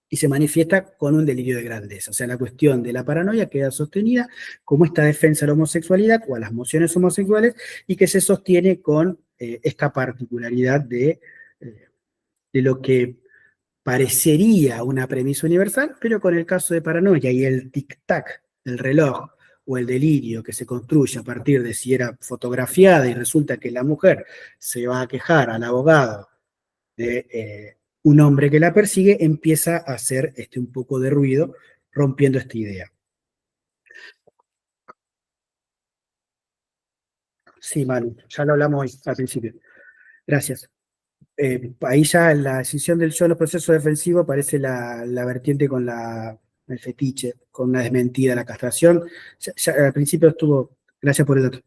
S1: y se manifiesta con un delirio de grandeza. O sea, la cuestión de la paranoia queda sostenida como esta defensa a la homosexualidad o a las emociones homosexuales y que se sostiene con esta particularidad de lo que parecería una premisa universal, pero con el caso de paranoia y el tic-tac del reloj o el delirio que se construye a partir de si era fotografiada y resulta que la mujer se va a quejar al abogado de un hombre que la persigue, empieza a hacer un poco de ruido rompiendo esta idea. Sí, Manu, ya lo hablamos hoy al principio. Gracias. Ahí ya en la decisión del yo en los procesos defensivos aparece la vertiente con el fetiche, con una desmentida, la castración. Ya al principio estuvo, gracias por el dato.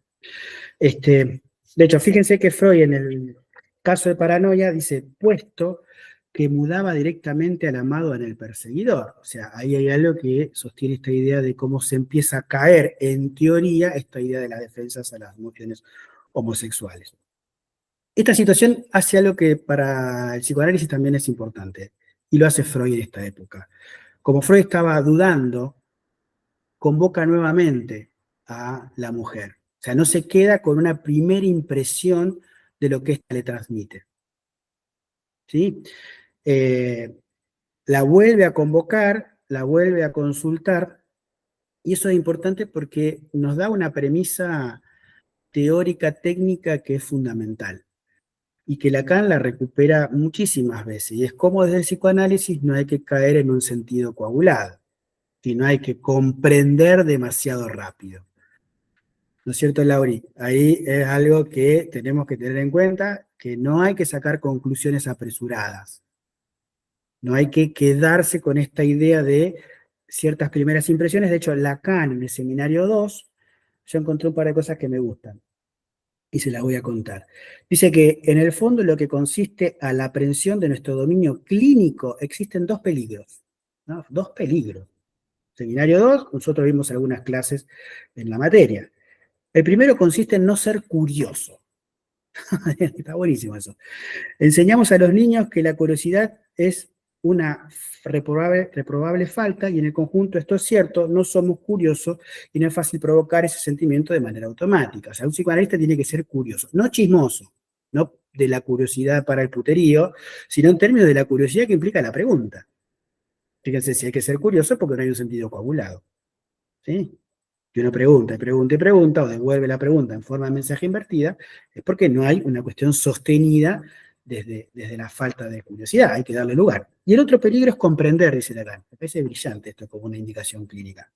S1: De hecho, fíjense que Freud en el caso de paranoia dice, puesto que mudaba directamente al amado en el perseguidor. O sea, ahí hay algo que sostiene esta idea de cómo se empieza a caer, en teoría, esta idea de las defensas a las emociones homosexuales. Esta situación hace algo que para el psicoanálisis también es importante, y lo hace Freud en esta época. Como Freud estaba dudando, convoca nuevamente a la mujer. O sea, no se queda con una primera impresión de lo que ésta le transmite. ¿Sí? La vuelve a convocar, la vuelve a consultar, y eso es importante porque nos da una premisa teórica, técnica que es fundamental, y que Lacan la recupera muchísimas veces, y es como desde el psicoanálisis no hay que caer en un sentido coagulado, sino hay que comprender demasiado rápido. ¿No es cierto, Lauri? Ahí es algo que tenemos que tener en cuenta, que no hay que sacar conclusiones apresuradas. No hay que quedarse con esta idea de ciertas primeras impresiones. De hecho, Lacan en el seminario 2, yo encontré un par de cosas que me gustan y se las voy a contar. Dice que en el fondo lo que consiste a la aprehensión de nuestro dominio clínico existen 2 peligros, ¿no? 2 peligros. Seminario 2, nosotros vimos algunas clases en la materia. El primero consiste en no ser curioso. Está buenísimo eso. Enseñamos a los niños que la curiosidad es una reprobable falta, y en el conjunto esto es cierto, no somos curiosos y no es fácil provocar ese sentimiento de manera automática. O sea, un psicoanalista tiene que ser curioso, no chismoso, no de la curiosidad para el puterío, sino en términos de la curiosidad que implica la pregunta. Fíjense, si hay que ser curioso es porque no hay un sentido coagulado. ¿Sí? Que uno pregunta y pregunta y pregunta, o devuelve la pregunta en forma de mensaje invertida, es porque no hay una cuestión sostenida desde la falta de curiosidad, hay que darle lugar. Y el otro peligro es comprender, dice Lacan. Me parece brillante esto como una indicación clínica.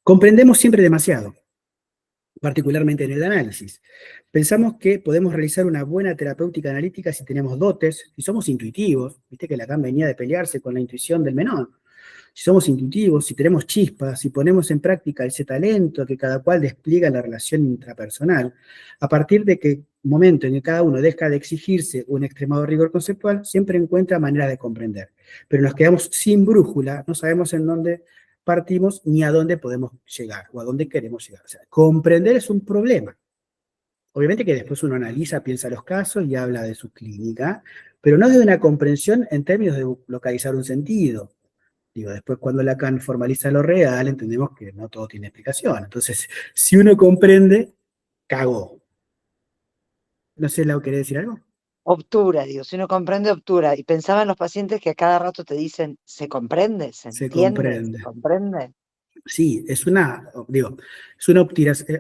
S1: Comprendemos siempre demasiado. particularmente en el análisis. Pensamos que podemos realizar una buena terapéutica analítica si tenemos dotes, si somos intuitivos, viste que Lacan venía de pelearse con la intuición del menor. Si somos intuitivos, si tenemos chispas, si ponemos en práctica ese talento que cada cual despliega en la relación intrapersonal, a partir de que momento en que cada uno deja de exigirse un extremado rigor conceptual, siempre encuentra maneras de comprender. Pero nos quedamos sin brújula, no sabemos en dónde partimos ni a dónde podemos llegar o a dónde queremos llegar. O sea, comprender es un problema. Obviamente que después uno analiza, piensa los casos y habla de su clínica, pero no de una comprensión en términos de localizar un sentido. Digo, después cuando Lacan formaliza lo real, entendemos que no todo tiene explicación. Entonces, si uno comprende, cagó. No sé, Lau, ¿querés decir algo?
S5: Obtura, digo, si uno comprende, obtura. Y pensaba en los pacientes que a cada rato te dicen, ¿se comprende? ¿Se
S1: Se
S5: entiende?
S1: comprende.
S5: ¿Se comprende?
S1: Sí, es una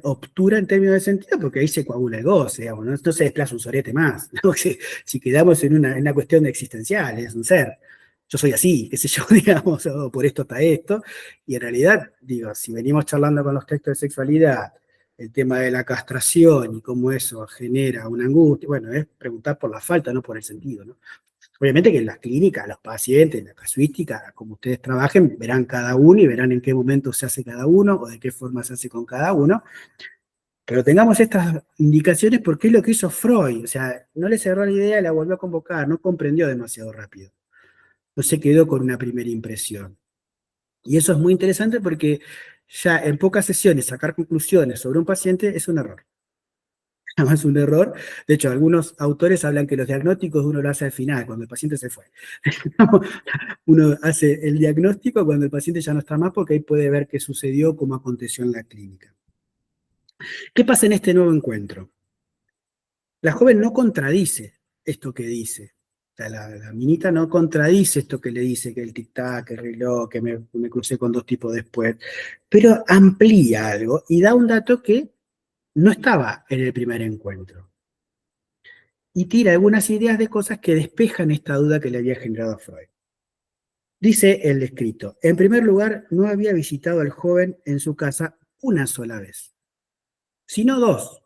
S1: obtura en términos de sentido porque ahí se coagula el goce, digamos, no se desplaza un sorete más. ¿No? Si quedamos en una cuestión de existencial, es un ser. Yo soy así, qué sé yo, digamos, o por esto está esto. Y en realidad, digo, si venimos charlando con los textos de sexualidad, el tema de la castración y cómo eso genera una angustia, bueno, es preguntar por la falta, no por el sentido, ¿no? Obviamente que en las clínicas, los pacientes, en la casuística, como ustedes trabajen, verán cada uno y verán en qué momento se hace cada uno o de qué forma se hace con cada uno. Pero tengamos estas indicaciones porque es lo que hizo Freud. O sea, no le cerró la idea, la volvió a convocar, no comprendió demasiado rápido. No se quedó con una primera impresión. Y eso es muy interesante porque ya en pocas sesiones sacar conclusiones sobre un paciente es un error. Es un error. De hecho, algunos autores hablan que los diagnósticos uno lo hace al final, cuando el paciente se fue. Uno hace el diagnóstico cuando el paciente ya no está más, porque ahí puede ver qué sucedió, cómo aconteció en la clínica. ¿Qué pasa en este nuevo encuentro? La joven no contradice esto que dice. O sea, la minita no contradice esto que le dice, que el tic-tac, el reloj, que me crucé con 2 tipos después, pero amplía algo y da un dato que no estaba en el primer encuentro. Y tira algunas ideas de cosas que despejan esta duda que le había generado a Freud. Dice el escrito, en primer lugar, no había visitado al joven en su casa una sola vez, sino 2. O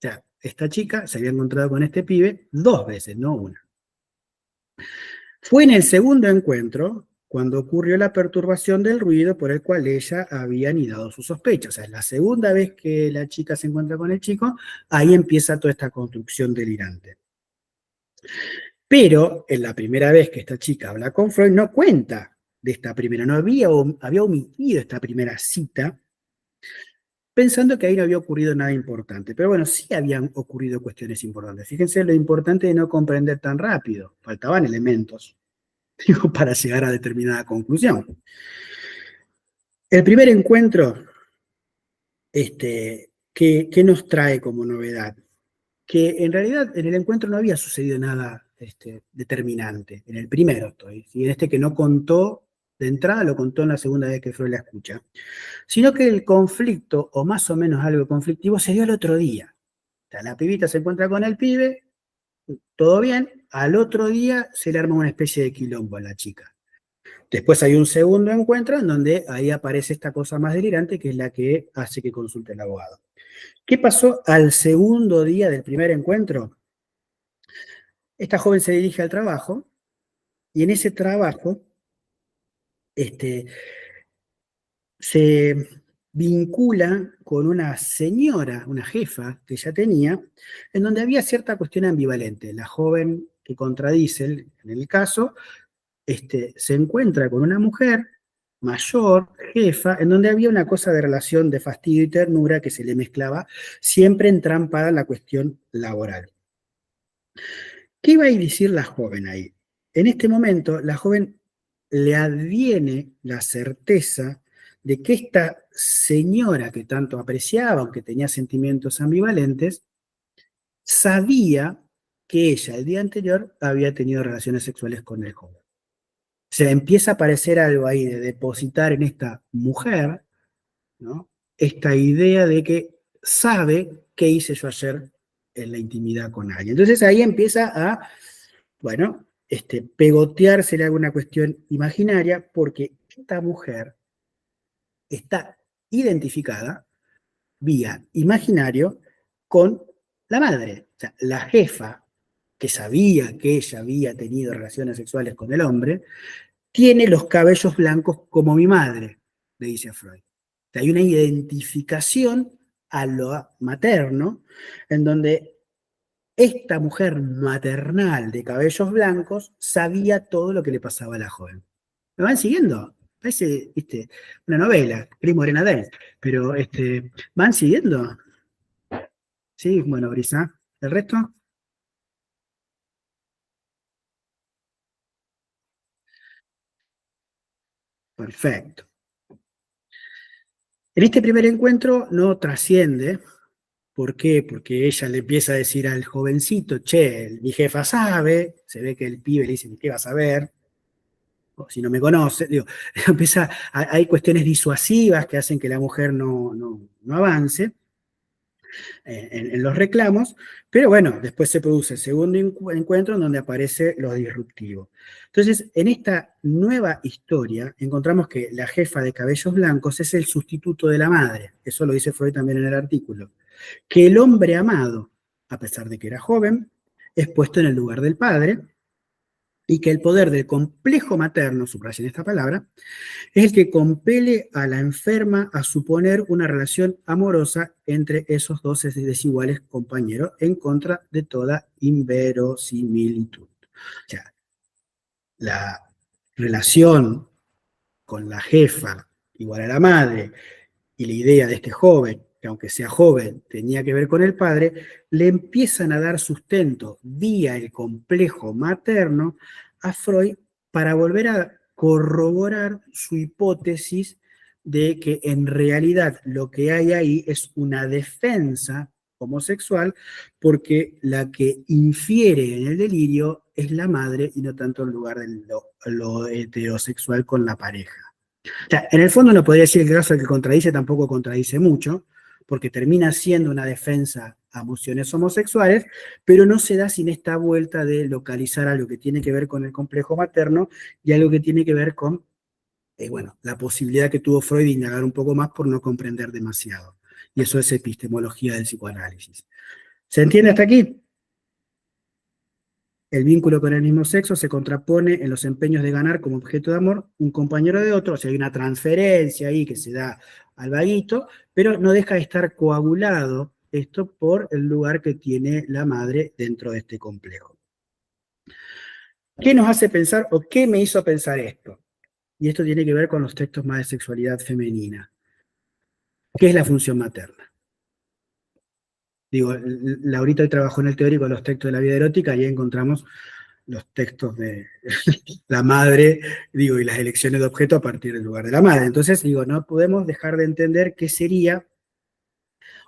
S1: sea, esta chica se había encontrado con este pibe 2 veces, no una. Fue en el segundo encuentro cuando ocurrió la perturbación del ruido por el cual ella había anidado sus sospechas. O sea, es la segunda vez que la chica se encuentra con el chico, ahí empieza toda esta construcción delirante. Pero en la primera vez que esta chica habla con Freud, no cuenta de esta primera, no había omitido esta primera cita, pensando que ahí no había ocurrido nada importante. Pero bueno, sí habían ocurrido cuestiones importantes. Fíjense lo importante de no comprender tan rápido. Faltaban elementos, digo, para llegar a determinada conclusión. El primer encuentro, ¿qué nos trae como novedad? Que en realidad en el encuentro no había sucedido nada determinante. En el primero estoy. ¿Sí? En este que no contó de entrada, lo contó en la segunda vez que Freud la escucha. Sino que el conflicto, o más o menos algo conflictivo, se dio al otro día. O sea, la pibita se encuentra con el pibe, todo bien, al otro día se le arma una especie de quilombo a la chica. Después hay un segundo encuentro en donde ahí aparece esta cosa más delirante que es la que hace que consulte el abogado. ¿Qué pasó al segundo día del primer encuentro? Esta joven se dirige al trabajo y en ese trabajo se vincula con una señora, una jefa que ya tenía, en donde había cierta cuestión ambivalente. La joven que contradice en el caso se encuentra con una mujer mayor, jefa, en donde había una cosa de relación de fastidio y ternura que se le mezclaba, siempre entrampada en la cuestión laboral. ¿Qué iba a decir la joven ahí? En este momento, la joven le adviene la certeza de que esta señora que tanto apreciaba, aunque tenía sentimientos ambivalentes, sabía que ella el día anterior había tenido relaciones sexuales con el joven. O sea, empieza a aparecer algo ahí de depositar en esta mujer, ¿no? Esta idea de que sabe qué hice yo ayer en la intimidad con alguien. Entonces ahí empieza a, bueno, pegoteársele alguna cuestión imaginaria, porque esta mujer está identificada, vía imaginario con la madre. O sea, la jefa, que sabía que ella había tenido relaciones sexuales con el hombre, tiene los cabellos blancos como mi madre, le dice a Freud. O sea, hay una identificación a lo materno, en donde esta mujer maternal de cabellos blancos sabía todo lo que le pasaba a la joven. ¿Me van siguiendo? Parece, viste, una novela, Primo Arenadel, pero ¿van siguiendo? Sí, bueno, Brisa. ¿El resto? Perfecto. En este primer encuentro no trasciende. ¿Por qué? Porque ella le empieza a decir al jovencito, che, mi jefa sabe, se ve que el pibe le dice, ¿qué vas a ver? O si no me conoce, digo, hay cuestiones disuasivas que hacen que la mujer no avance en los reclamos, pero bueno, después se produce el segundo encuentro en donde aparece lo disruptivo. Entonces, en esta nueva historia encontramos que la jefa de cabellos blancos es el sustituto de la madre, eso lo dice Freud también en el artículo, que el hombre amado, a pesar de que era joven, es puesto en el lugar del padre, y que el poder del complejo materno, subrayen esta palabra, es el que compele a la enferma a suponer una relación amorosa entre esos dos desiguales compañeros en contra de toda inverosimilitud. O sea, la relación con la jefa igual a la madre y la idea de este joven, que aunque sea joven, tenía que ver con el padre, le empiezan a dar sustento vía el complejo materno a Freud para volver a corroborar su hipótesis de que en realidad lo que hay ahí es una defensa homosexual, porque la que infiere en el delirio es la madre y no tanto el lugar de lo heterosexual con la pareja. O sea, en el fondo no podría decir que el caso que contradice tampoco contradice mucho, porque termina siendo una defensa a emociones homosexuales, pero no se da sin esta vuelta de localizar algo que tiene que ver con el complejo materno y algo que tiene que ver con, bueno, la posibilidad que tuvo Freud de indagar un poco más por no comprender demasiado. Y eso es epistemología del psicoanálisis. ¿Se entiende hasta aquí? El vínculo con el mismo sexo se contrapone en los empeños de ganar como objeto de amor un compañero de otro, o sea, hay una transferencia ahí que se da al vaguito, pero no deja de estar coagulado esto por el lugar que tiene la madre dentro de este complejo. ¿Qué nos hace pensar o qué me hizo pensar esto? Y esto tiene que ver con los textos más de sexualidad femenina. ¿Qué es la función materna? Digo, Laurita hoy trabajó en el teórico de los textos de la vida erótica y ahí encontramos los textos de la madre, digo, y las elecciones de objeto a partir del lugar de la madre. Entonces, digo, no podemos dejar de entender qué sería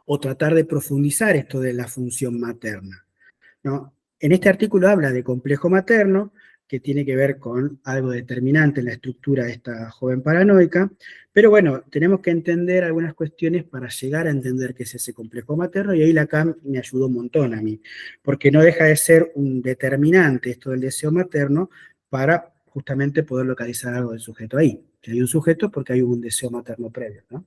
S1: o tratar de profundizar esto de la función materna, ¿no? En este artículo habla de complejo materno, que tiene que ver con algo determinante en la estructura de esta joven paranoica, pero bueno, tenemos que entender algunas cuestiones para llegar a entender qué es ese complejo materno, y ahí Lacan me ayudó un montón a mí, porque no deja de ser un determinante esto del deseo materno para justamente poder localizar algo del sujeto ahí. Si hay un sujeto, porque hay un deseo materno previo, ¿no?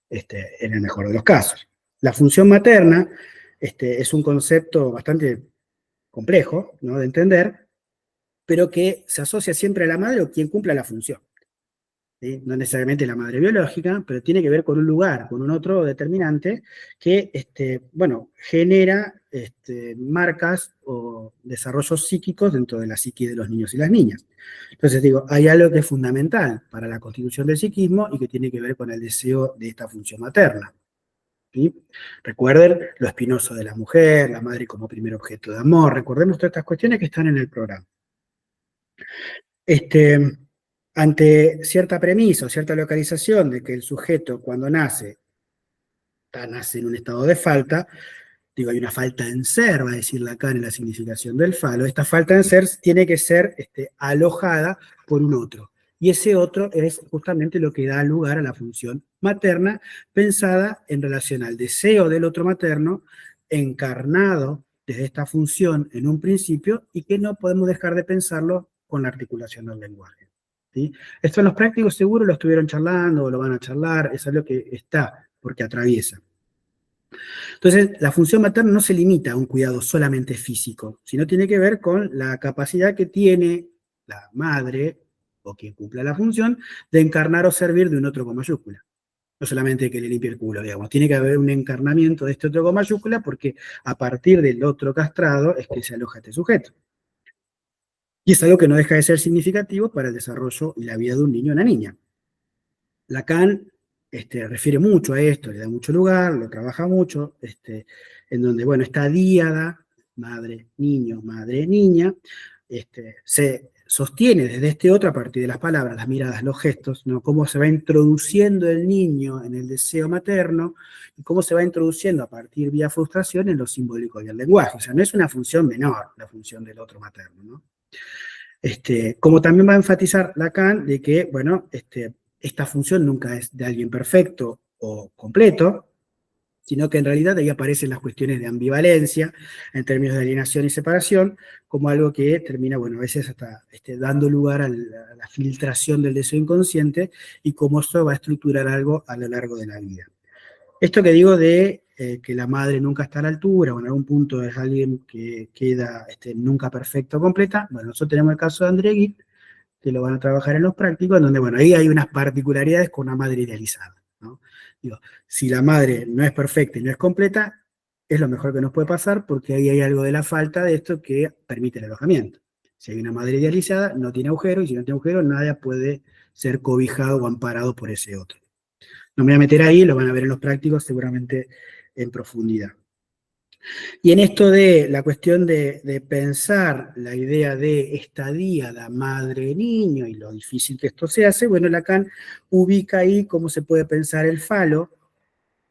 S1: En el mejor de los casos. La función materna es un concepto bastante complejo, ¿no?, de entender, pero que se asocia siempre a la madre o quien cumpla la función, ¿sí? No necesariamente la madre biológica, pero tiene que ver con un lugar, con un otro determinante que, bueno, genera marcas o desarrollos psíquicos dentro de la psique de los niños y las niñas. Entonces digo, hay algo que es fundamental para la constitución del psiquismo y que tiene que ver con el deseo de esta función materna. ¿Sí? Recuerden lo espinoso de la mujer, la madre como primer objeto de amor, recordemos todas estas cuestiones que están en el programa. Ante cierta premisa o cierta localización de que el sujeto cuando nace en un estado de falta, digo, hay una falta en ser, va a decir Lacan en la significación del falo, esta falta en ser tiene que ser alojada por un otro. Y ese otro es justamente lo que da lugar a la función materna, pensada en relación al deseo del otro materno, encarnado desde esta función en un principio, y que no podemos dejar de pensarlo con la articulación del lenguaje. ¿Sí? Esto en los prácticos seguro lo estuvieron charlando o lo van a charlar, es algo que está, porque atraviesa. Entonces, la función materna no se limita a un cuidado solamente físico, sino tiene que ver con la capacidad que tiene la madre, o quien cumpla la función, de encarnar o servir de un otro con mayúscula. No solamente que le limpie el culo, digamos, tiene que haber un encarnamiento de este otro con mayúscula, porque a partir del otro castrado es que se aloja este sujeto. Y es algo que no deja de ser significativo para el desarrollo y la vida de un niño o una niña. Lacan refiere mucho a esto, le da mucho lugar, lo trabaja mucho, en donde, bueno, esta díada, madre-niño, madre-niña, se sostiene desde este otro a partir de las palabras, las miradas, los gestos, ¿no? Cómo se va introduciendo el niño en el deseo materno y cómo se va introduciendo a partir vía frustración en lo simbólico y el lenguaje. O sea, no es una función menor la función del otro materno, ¿no? Como también va a enfatizar Lacan de que, bueno, esta función nunca es de alguien perfecto o completo, sino que en realidad ahí aparecen las cuestiones de ambivalencia en términos de alienación y separación, como algo que termina, bueno, a veces hasta dando lugar a la filtración del deseo inconsciente y cómo eso va a estructurar algo a lo largo de la vida. Esto que digo de que la madre nunca está a la altura, o en algún punto es alguien que queda nunca perfecto o completa, bueno, nosotros tenemos el caso de André Gide, que lo van a trabajar en los prácticos, donde, bueno, ahí hay unas particularidades con una madre idealizada, ¿no? Digo, si la madre no es perfecta y no es completa, es lo mejor que nos puede pasar, porque ahí hay algo de la falta de esto que permite el alojamiento. Si hay una madre idealizada, no tiene agujero, y si no tiene agujero, nadie puede ser cobijado o amparado por ese otro. No me voy a meter ahí, lo van a ver en los prácticos seguramente en profundidad. Y en esto de la cuestión de pensar la idea de esta díada madre-niño y lo difícil que esto se hace, bueno, Lacan ubica ahí cómo se puede pensar el falo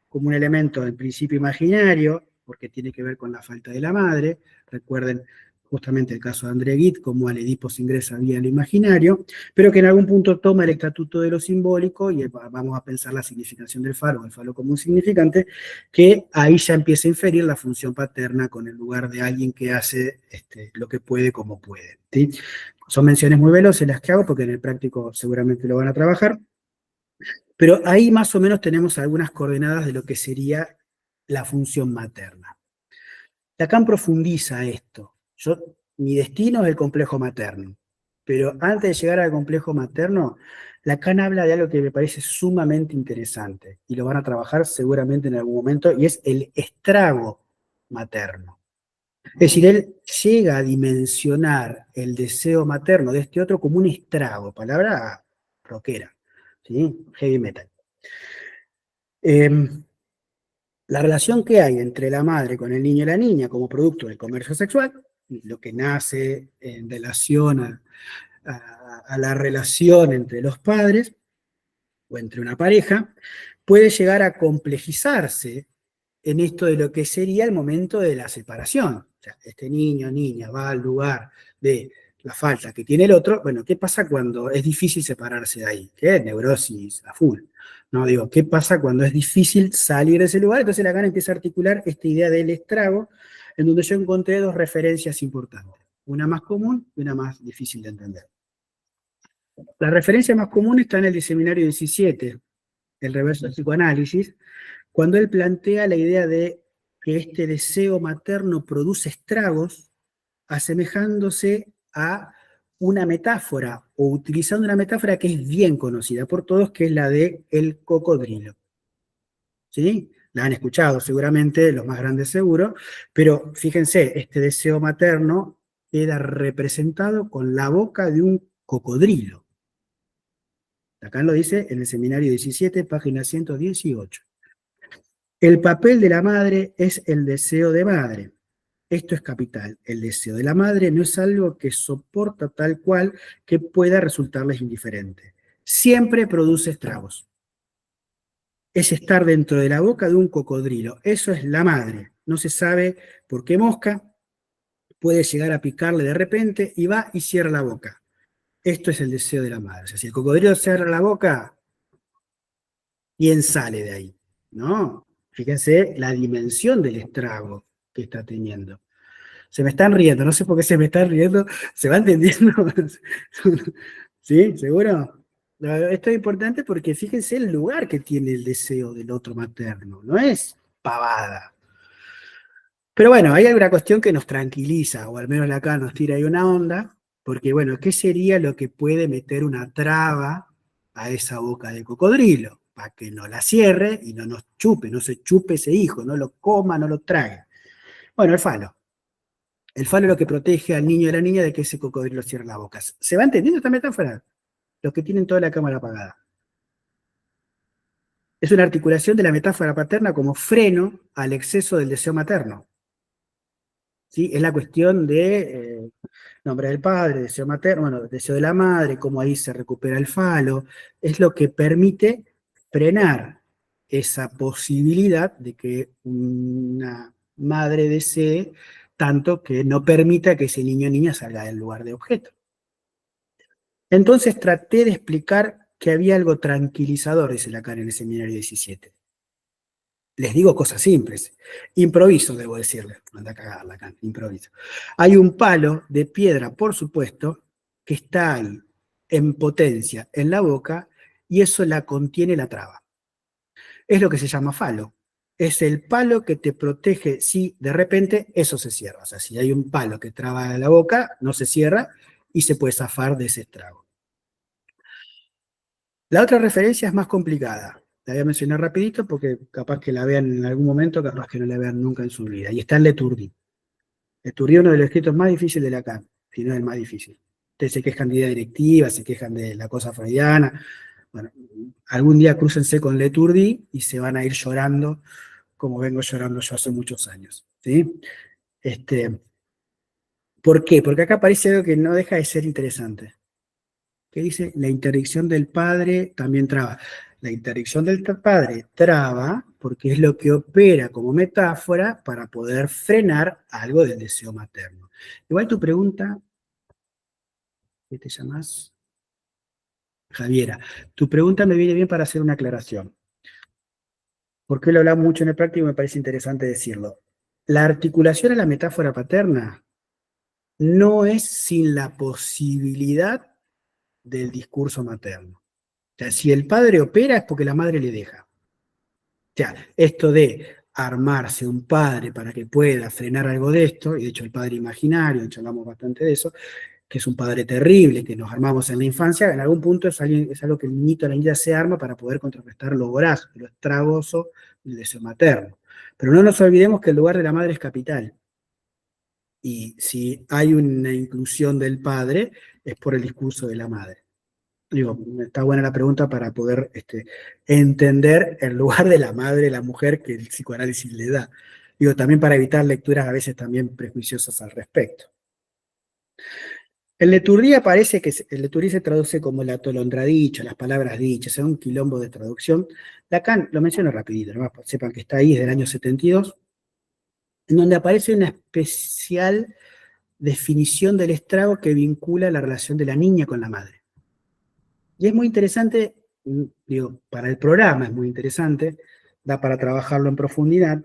S1: como un elemento del principio imaginario, porque tiene que ver con la falta de la madre. Recuerden justamente el caso de André Gide, cómo al Edipo se ingresa vía lo imaginario, pero que en algún punto toma el estatuto de lo simbólico, y vamos a pensar la significación del falo, el falo como un significante, que ahí ya empieza a inferir la función paterna con el lugar de alguien que hace lo que puede como puede, ¿sí? Son menciones muy veloces las que hago, porque en el práctico seguramente lo van a trabajar, pero ahí más o menos tenemos algunas coordenadas de lo que sería la función materna. Lacan profundiza esto. Mi destino es el complejo materno, pero antes de llegar al complejo materno, Lacan habla de algo que me parece sumamente interesante, y lo van a trabajar seguramente en algún momento, y es el estrago materno. Es decir, él llega a dimensionar el deseo materno de este otro como un estrago, palabra rockera, ¿sí? Heavy metal. La relación que hay entre la madre con el niño y la niña como producto del comercio sexual, lo que nace en relación a la relación entre los padres o entre una pareja, puede llegar a complejizarse en esto de lo que sería el momento de la separación. O sea, este niño o niña va al lugar de la falta que tiene el otro. Bueno, ¿qué pasa cuando es difícil separarse de ahí? ¿Qué? Neurosis a full. No, digo, ¿qué pasa cuando es difícil salir de ese lugar? Entonces Lacan empieza a articular esta idea del estrago, en donde yo encontré dos referencias importantes. Una más común y una más difícil de entender. La referencia más común está en el Seminario 17, el reverso del psicoanálisis, cuando él plantea la idea de que este deseo materno produce estragos, asemejándose a una metáfora, o utilizando una metáfora que es bien conocida por todos, que es la de el cocodrilo. ¿Sí? La han escuchado seguramente, los más grandes seguro, pero fíjense, este deseo materno queda representado con la boca de un cocodrilo. Acá lo dice en el Seminario 17, página 118. El papel de la madre es el deseo de madre. Esto es capital. El deseo de la madre no es algo que soporta tal cual que pueda resultarles indiferente. Siempre produce estragos. Es estar dentro de la boca de un cocodrilo. Eso es la madre. No se sabe por qué mosca puede llegar a picarle de repente y va y cierra la boca. Esto es el deseo de la madre. O sea, si el cocodrilo cierra la boca, ¿quién sale de ahí? ¿No? Fíjense la dimensión del estrago que está teniendo. Se me están riendo, no sé por qué se me están riendo, ¿se va entendiendo? ¿Sí? ¿Seguro? Esto es importante porque fíjense el lugar que tiene el deseo del otro materno. No es pavada. Pero bueno, hay alguna cuestión que nos tranquiliza, o al menos acá nos tira ahí una onda, porque bueno, ¿qué sería lo que puede meter una traba a esa boca de cocodrilo? Para que no la cierre y no nos chupe, no se chupe ese hijo, no lo coma, no lo trague. Bueno, el falo. El falo es lo que protege al niño y a la niña de que ese cocodrilo cierre la boca. ¿Se va entendiendo esta metáfora? Los que tienen toda la cámara apagada. Es una articulación de la metáfora paterna como freno al exceso del deseo materno. ¿Sí? Es la cuestión de nombre del padre, deseo materno, bueno, deseo de la madre, cómo ahí se recupera el falo. Es lo que permite frenar esa posibilidad de que una madre desee tanto que no permita que ese niño o niña salga del lugar de objeto. Entonces traté de explicar que había algo tranquilizador, dice Lacan en el seminario 17. Les digo cosas simples. Improviso, debo decirles. Anda a cagar, Lacan, improviso. Hay un palo de piedra, por supuesto, que está ahí, en potencia, en la boca, y eso la contiene la traba. Es lo que se llama falo. Es el palo que te protege si de repente eso se cierra. O sea, si hay un palo que traba la boca, no se cierra y se puede zafar de ese estrago. La otra referencia es más complicada. La voy a mencionar rapidito porque capaz que la vean en algún momento, capaz que no la vean nunca en su vida. Y está en Leturdi. Leturdi es uno de los escritos más difíciles de Lacan, si no es el más difícil. Ustedes se quejan de idea directiva, se quejan de la cosa freudiana. Bueno, algún día crúcense con Leturdi y se van a ir llorando como vengo llorando yo hace muchos años. ¿Sí? ¿Por qué? Porque acá aparece algo que no deja de ser interesante. Que dice, la interdicción del padre también traba. La interdicción del padre traba porque es lo que opera como metáfora para poder frenar algo del deseo materno. Igual tu pregunta, ¿qué te llamas? Javiera, tu pregunta me viene bien para hacer una aclaración. Porque lo hablamos mucho en el práctico y me parece interesante decirlo. La articulación a la metáfora paterna no es sin la posibilidad del discurso materno. O sea, si el padre opera es porque la madre le deja. O sea, esto de armarse un padre para que pueda frenar algo de esto, y de hecho el padre imaginario, de hecho hablamos bastante de eso, que es un padre terrible, que nos armamos en la infancia, en algún punto es algo que el niñito o la niña se arma para poder contrarrestar lo voraz, lo estragoso del deseo materno. Pero no nos olvidemos que el lugar de la madre es capital. Y si hay una inclusión del padre, es por el discurso de la madre. Digo, está buena la pregunta para poder entender el lugar de la madre, la mujer, que el psicoanálisis le da. Digo, también para evitar lecturas a veces también prejuiciosas al respecto. En Leturdi aparece que el Leturdi se traduce como el atolondradicho, las palabras dichas, es un quilombo de traducción. Lacan, lo menciono rapidito, ¿no? Sepan que está ahí, es del año 72, en donde aparece una especial definición del estrago que vincula la relación de la niña con la madre. Y es muy interesante, digo, para el programa es muy interesante, da para trabajarlo en profundidad.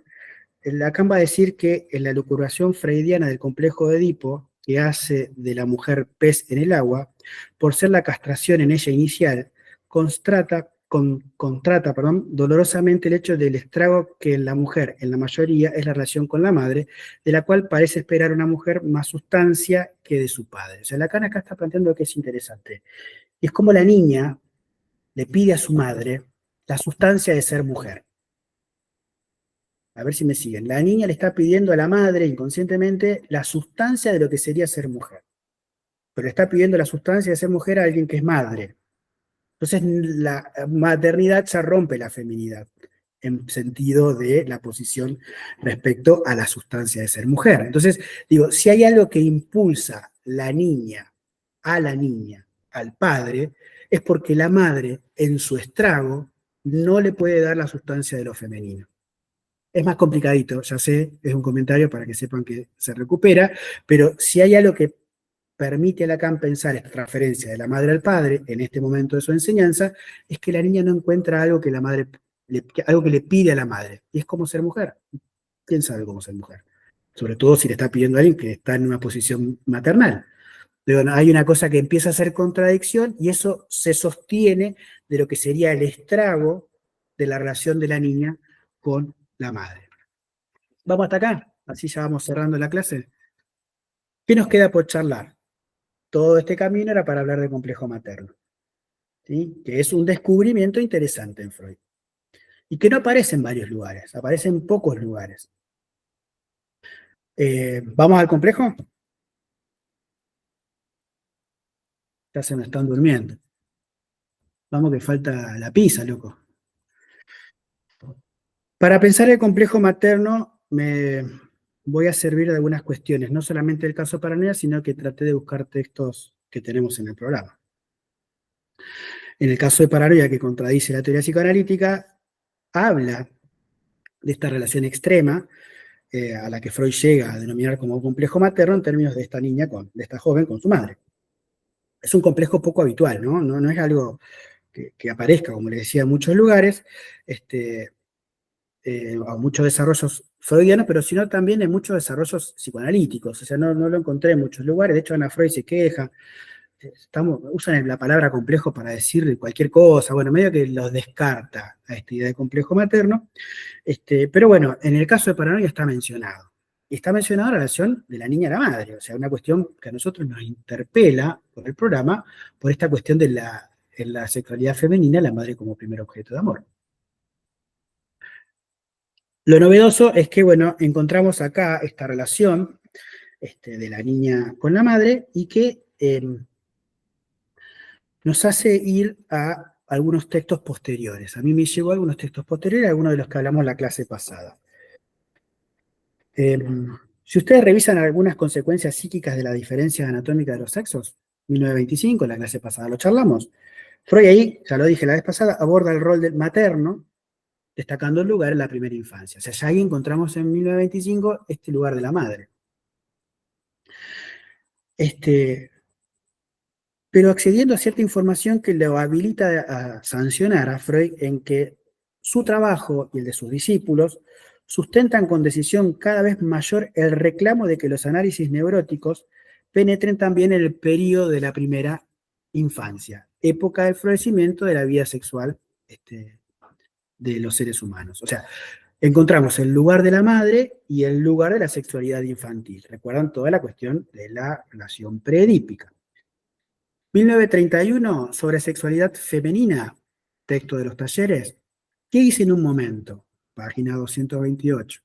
S1: Lacan va a decir que en la elucubración freudiana del complejo de Edipo, que hace de la mujer pez en el agua, por ser la castración en ella inicial, contrata dolorosamente el hecho del estrago que en la mujer, en la mayoría, es la relación con la madre, de la cual parece esperar una mujer más sustancia que de su padre. O sea, Lacan acá está planteando lo que es interesante. Y es como la niña le pide a su madre la sustancia de ser mujer. A ver si me siguen. La niña le está pidiendo a la madre inconscientemente la sustancia de lo que sería ser mujer. Pero le está pidiendo la sustancia de ser mujer a alguien que es madre. Entonces la maternidad ya rompe la feminidad en sentido de la posición respecto a la sustancia de ser mujer. Entonces, digo, si hay algo que impulsa la niña, al padre, es porque la madre, en su estrago, no le puede dar la sustancia de lo femenino. Es más complicadito, ya sé, es un comentario para que sepan que se recupera, pero si hay algo que permite a Lacan pensar esta transferencia de la madre al padre en este momento de su enseñanza, es que la niña no encuentra algo que la madre, algo que le pide a la madre, y es como ser mujer. ¿Quién sabe cómo ser mujer? Sobre todo si le está pidiendo a alguien que está en una posición maternal. Pero hay una cosa que empieza a ser contradicción y eso se sostiene de lo que sería el estrago de la relación de la niña con la madre. Vamos hasta acá, así ya vamos cerrando la clase. ¿Qué nos queda por charlar? Todo este camino era para hablar de complejo materno, ¿sí? Que es un descubrimiento interesante en Freud. Y que no aparece en varios lugares, aparece en pocos lugares. ¿Vamos al complejo? Ya se me están durmiendo. Vamos que falta la pizza, loco. Para pensar el complejo materno me voy a servir de algunas cuestiones, no solamente el caso paranoia, sino que traté de buscar textos que tenemos en el programa. En el caso de paranoia, que contradice la teoría psicoanalítica, habla de esta relación extrema a la que Freud llega a denominar como complejo materno en términos de esta niña, de esta joven con su madre. Es un complejo poco habitual, ¿no? No es algo que aparezca, como les decía, en muchos lugares, a muchos desarrollos freudianos, pero sino también en muchos desarrollos psicoanalíticos. O sea, no lo encontré en muchos lugares. De hecho, Ana Freud se queja. Usan la palabra complejo para decir cualquier cosa. Bueno, medio que los descarta a esta idea de complejo materno. Pero bueno, en el caso de paranoia está mencionado. Y está mencionada la relación de la niña a la madre. O sea, una cuestión que a nosotros nos interpela por el programa, por esta cuestión de en la sexualidad femenina, la madre como primer objeto de amor. Lo novedoso es que, bueno, encontramos acá esta relación de la niña con la madre y que nos hace ir a algunos textos posteriores. A mí me llegó algunos textos posteriores, algunos de los que hablamos la clase pasada. Si ustedes revisan algunas consecuencias psíquicas de la diferencia anatómica de los sexos, 1925, la clase pasada lo charlamos, Freud ahí, ya lo dije la vez pasada, aborda el rol del materno, destacando el lugar en la primera infancia. O sea, ya ahí encontramos en 1925 este lugar de la madre. Pero accediendo a cierta información que lo habilita a sancionar a Freud en que su trabajo y el de sus discípulos sustentan con decisión cada vez mayor el reclamo de que los análisis neuróticos penetren también en el periodo de la primera infancia, época del florecimiento de la vida sexual de los seres humanos. O sea, encontramos el lugar de la madre y el lugar de la sexualidad infantil. Recuerdan toda la cuestión de la relación preedípica. 1931, sobre sexualidad femenina, texto de los talleres. ¿Qué hice en un momento? Página 228.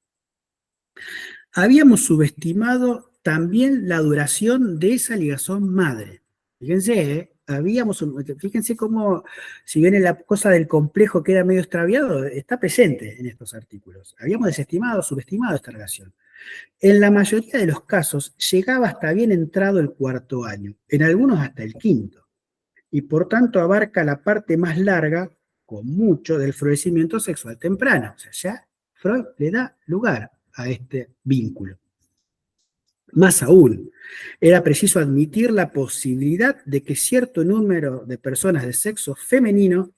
S1: Habíamos subestimado también la duración de esa ligazón madre. Fíjense, fíjense cómo, si bien la cosa del complejo queda medio extraviado, está presente en estos artículos. Habíamos desestimado, subestimado esta relación. En la mayoría de los casos llegaba hasta bien entrado el cuarto año, en algunos hasta el quinto, y por tanto abarca la parte más larga, con mucho, del florecimiento sexual temprano. O sea, ya Freud le da lugar a este vínculo. Más aún, era preciso admitir la posibilidad de que cierto número de personas de sexo femenino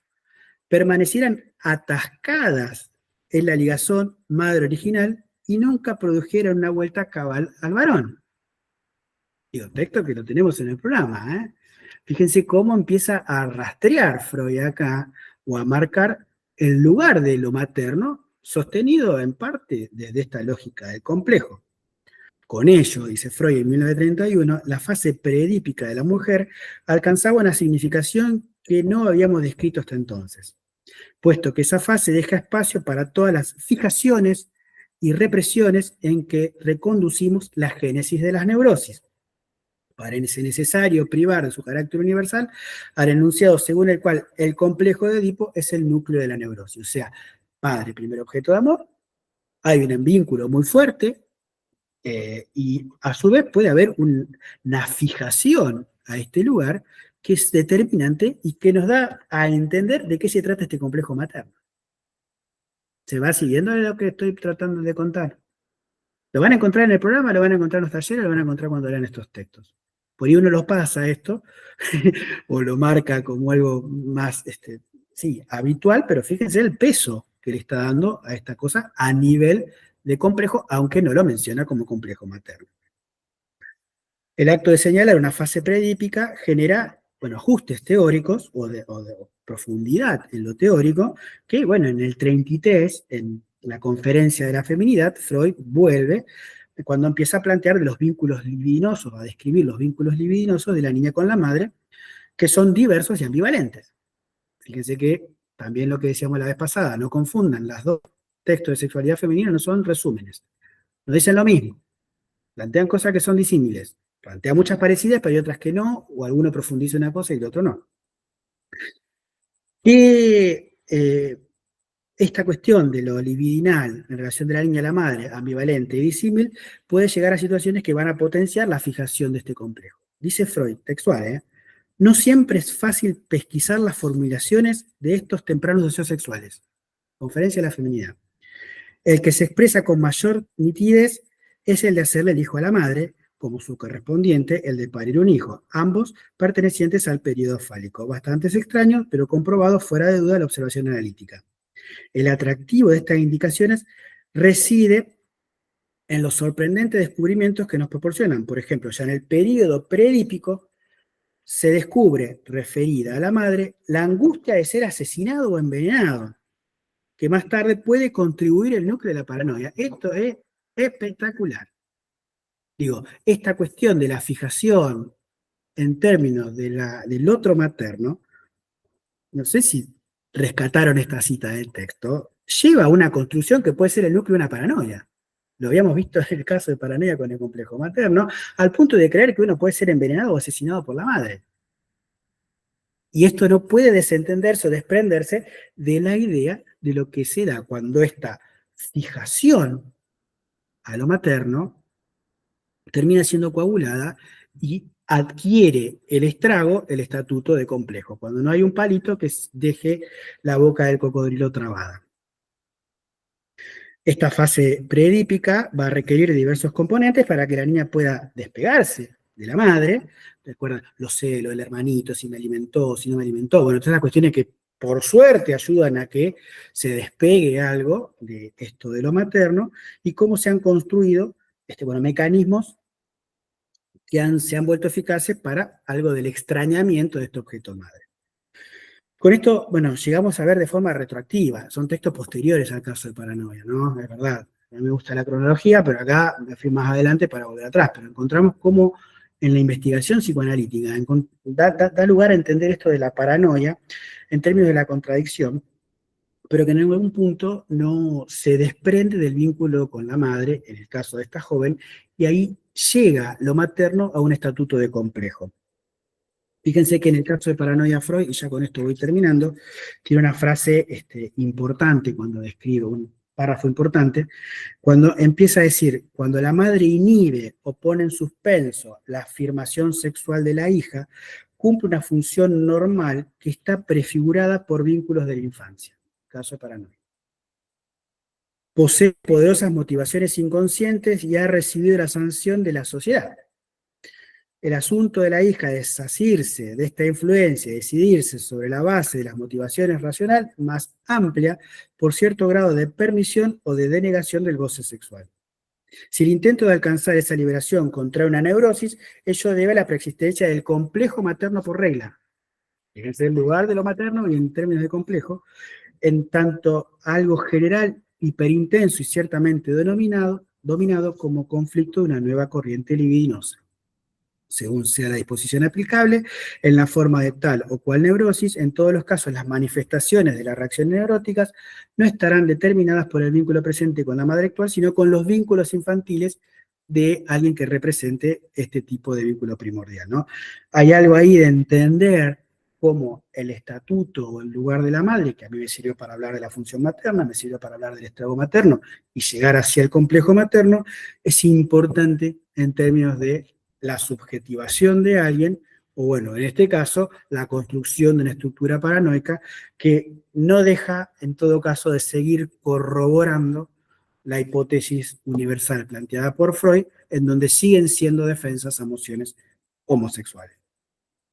S1: permanecieran atascadas en la ligazón madre original y nunca produjeran una vuelta cabal al varón. Digo, texto que lo tenemos en el programa, ¿eh? Fíjense cómo empieza a rastrear Freud acá, o a marcar el lugar de lo materno, sostenido en parte desde esta lógica del complejo. Con ello, dice Freud en 1931, la fase preedípica de la mujer alcanzaba una significación que no habíamos descrito hasta entonces, puesto que esa fase deja espacio para todas las fijaciones y represiones en que reconducimos la génesis de las neurosis. Parece necesario privar de su carácter universal al enunciado según el cual el complejo de Edipo es el núcleo de la neurosis. O sea, padre, primer objeto de amor, hay un vínculo muy fuerte, y a su vez puede haber una fijación a este lugar que es determinante y que nos da a entender de qué se trata este complejo materno. ¿Se va siguiendo lo que estoy tratando de contar? Lo van a encontrar en el programa, lo van a encontrar en los talleres, lo van a encontrar cuando lean estos textos. Por ahí uno los pasa esto, o lo marca como algo más habitual, pero fíjense el peso que le está dando a esta cosa a nivel de complejo, aunque no lo menciona como complejo materno. El acto de señalar una fase preedípica genera, ajustes teóricos o de profundidad en lo teórico, que, en el 33, en la conferencia de la feminidad, Freud vuelve cuando empieza a plantear de los vínculos libidinosos, a describir los vínculos libidinosos de la niña con la madre, que son diversos y ambivalentes. Fíjense que también lo que decíamos la vez pasada, no confundan, los dos textos de sexualidad femenina no son resúmenes, no dicen lo mismo, plantean cosas que son disímiles, plantean muchas parecidas, pero hay otras que no, o alguno profundiza una cosa y el otro no. Que esta cuestión de lo libidinal en relación de la niña a la madre, ambivalente y disímil, puede llegar a situaciones que van a potenciar la fijación de este complejo. Dice Freud, textual, no siempre es fácil pesquisar las formulaciones de estos tempranos deseos sexuales. Conferencia de la feminidad. El que se expresa con mayor nitidez es el de hacerle el hijo a la madre, como su correspondiente, el de parir un hijo, ambos pertenecientes al periodo fálico. Bastante extraños, pero comprobado fuera de duda la observación analítica. El atractivo de estas indicaciones reside en los sorprendentes descubrimientos que nos proporcionan. Por ejemplo, ya en el periodo predípico se descubre, referida a la madre, la angustia de ser asesinado o envenenado, que más tarde puede contribuir el núcleo de la paranoia. Esto es espectacular. Digo, esta cuestión de la fijación en términos del otro materno, no sé si rescataron esta cita del texto, lleva a una construcción que puede ser el núcleo de una paranoia. Lo habíamos visto en el caso de paranoia con el complejo materno, al punto de creer que uno puede ser envenenado o asesinado por la madre. Y esto no puede desentenderse o desprenderse de la idea de lo que se da cuando esta fijación a lo materno termina siendo coagulada y adquiere el estrago, el estatuto de complejo, cuando no hay un palito que deje la boca del cocodrilo trabada. Esta fase preedípica va a requerir diversos componentes para que la niña pueda despegarse de la madre. Recuerdan los celos, el hermanito, si me alimentó, si no me alimentó. Bueno, todas las cuestiones que por suerte ayudan a que se despegue algo de esto de lo materno y cómo se han construido mecanismos que se han vuelto eficaces para algo del extrañamiento de este objeto madre. Con esto, bueno, llegamos a ver de forma retroactiva, son textos posteriores al caso de paranoia, ¿no? Es verdad, a mí me gusta la cronología, pero acá me fui más adelante para volver atrás, pero encontramos cómo en la investigación psicoanalítica da lugar a entender esto de la paranoia en términos de la contradicción, pero que en algún punto no se desprende del vínculo con la madre, en el caso de esta joven, y ahí llega lo materno a un estatuto de complejo. Fíjense que en el caso de paranoia Freud, y ya con esto voy terminando, tiene una frase importante cuando describe, un párrafo importante, cuando empieza a decir, cuando la madre inhibe o pone en suspenso la afirmación sexual de la hija, cumple una función normal que está prefigurada por vínculos de la infancia. Caso de paranoia. Posee poderosas motivaciones inconscientes y ha recibido la sanción de la sociedad. El asunto de la hija es desasirse de esta influencia y decidirse sobre la base de las motivaciones racionales más amplia por cierto grado de permisión o de denegación del goce sexual. Si el intento de alcanzar esa liberación contrae una neurosis, ello debe a la preexistencia del complejo materno por regla. Fíjense el lugar de lo materno y en términos de complejo, en tanto algo general, hiperintenso y ciertamente dominado como conflicto de una nueva corriente libidinosa. Según sea la disposición aplicable, en la forma de tal o cual neurosis, en todos los casos las manifestaciones de las reacciones neuróticas no estarán determinadas por el vínculo presente con la madre actual, sino con los vínculos infantiles de alguien que represente este tipo de vínculo primordial, ¿no? Hay algo ahí de entender cómo el estatuto o el lugar de la madre, que a mí me sirvió para hablar de la función materna, me sirvió para hablar del estrago materno y llegar hacia el complejo materno, es importante en términos de la subjetivación de alguien, o bueno, en este caso, la construcción de una estructura paranoica que no deja, en todo caso, de seguir corroborando la hipótesis universal planteada por Freud, en donde siguen siendo defensas a emociones homosexuales.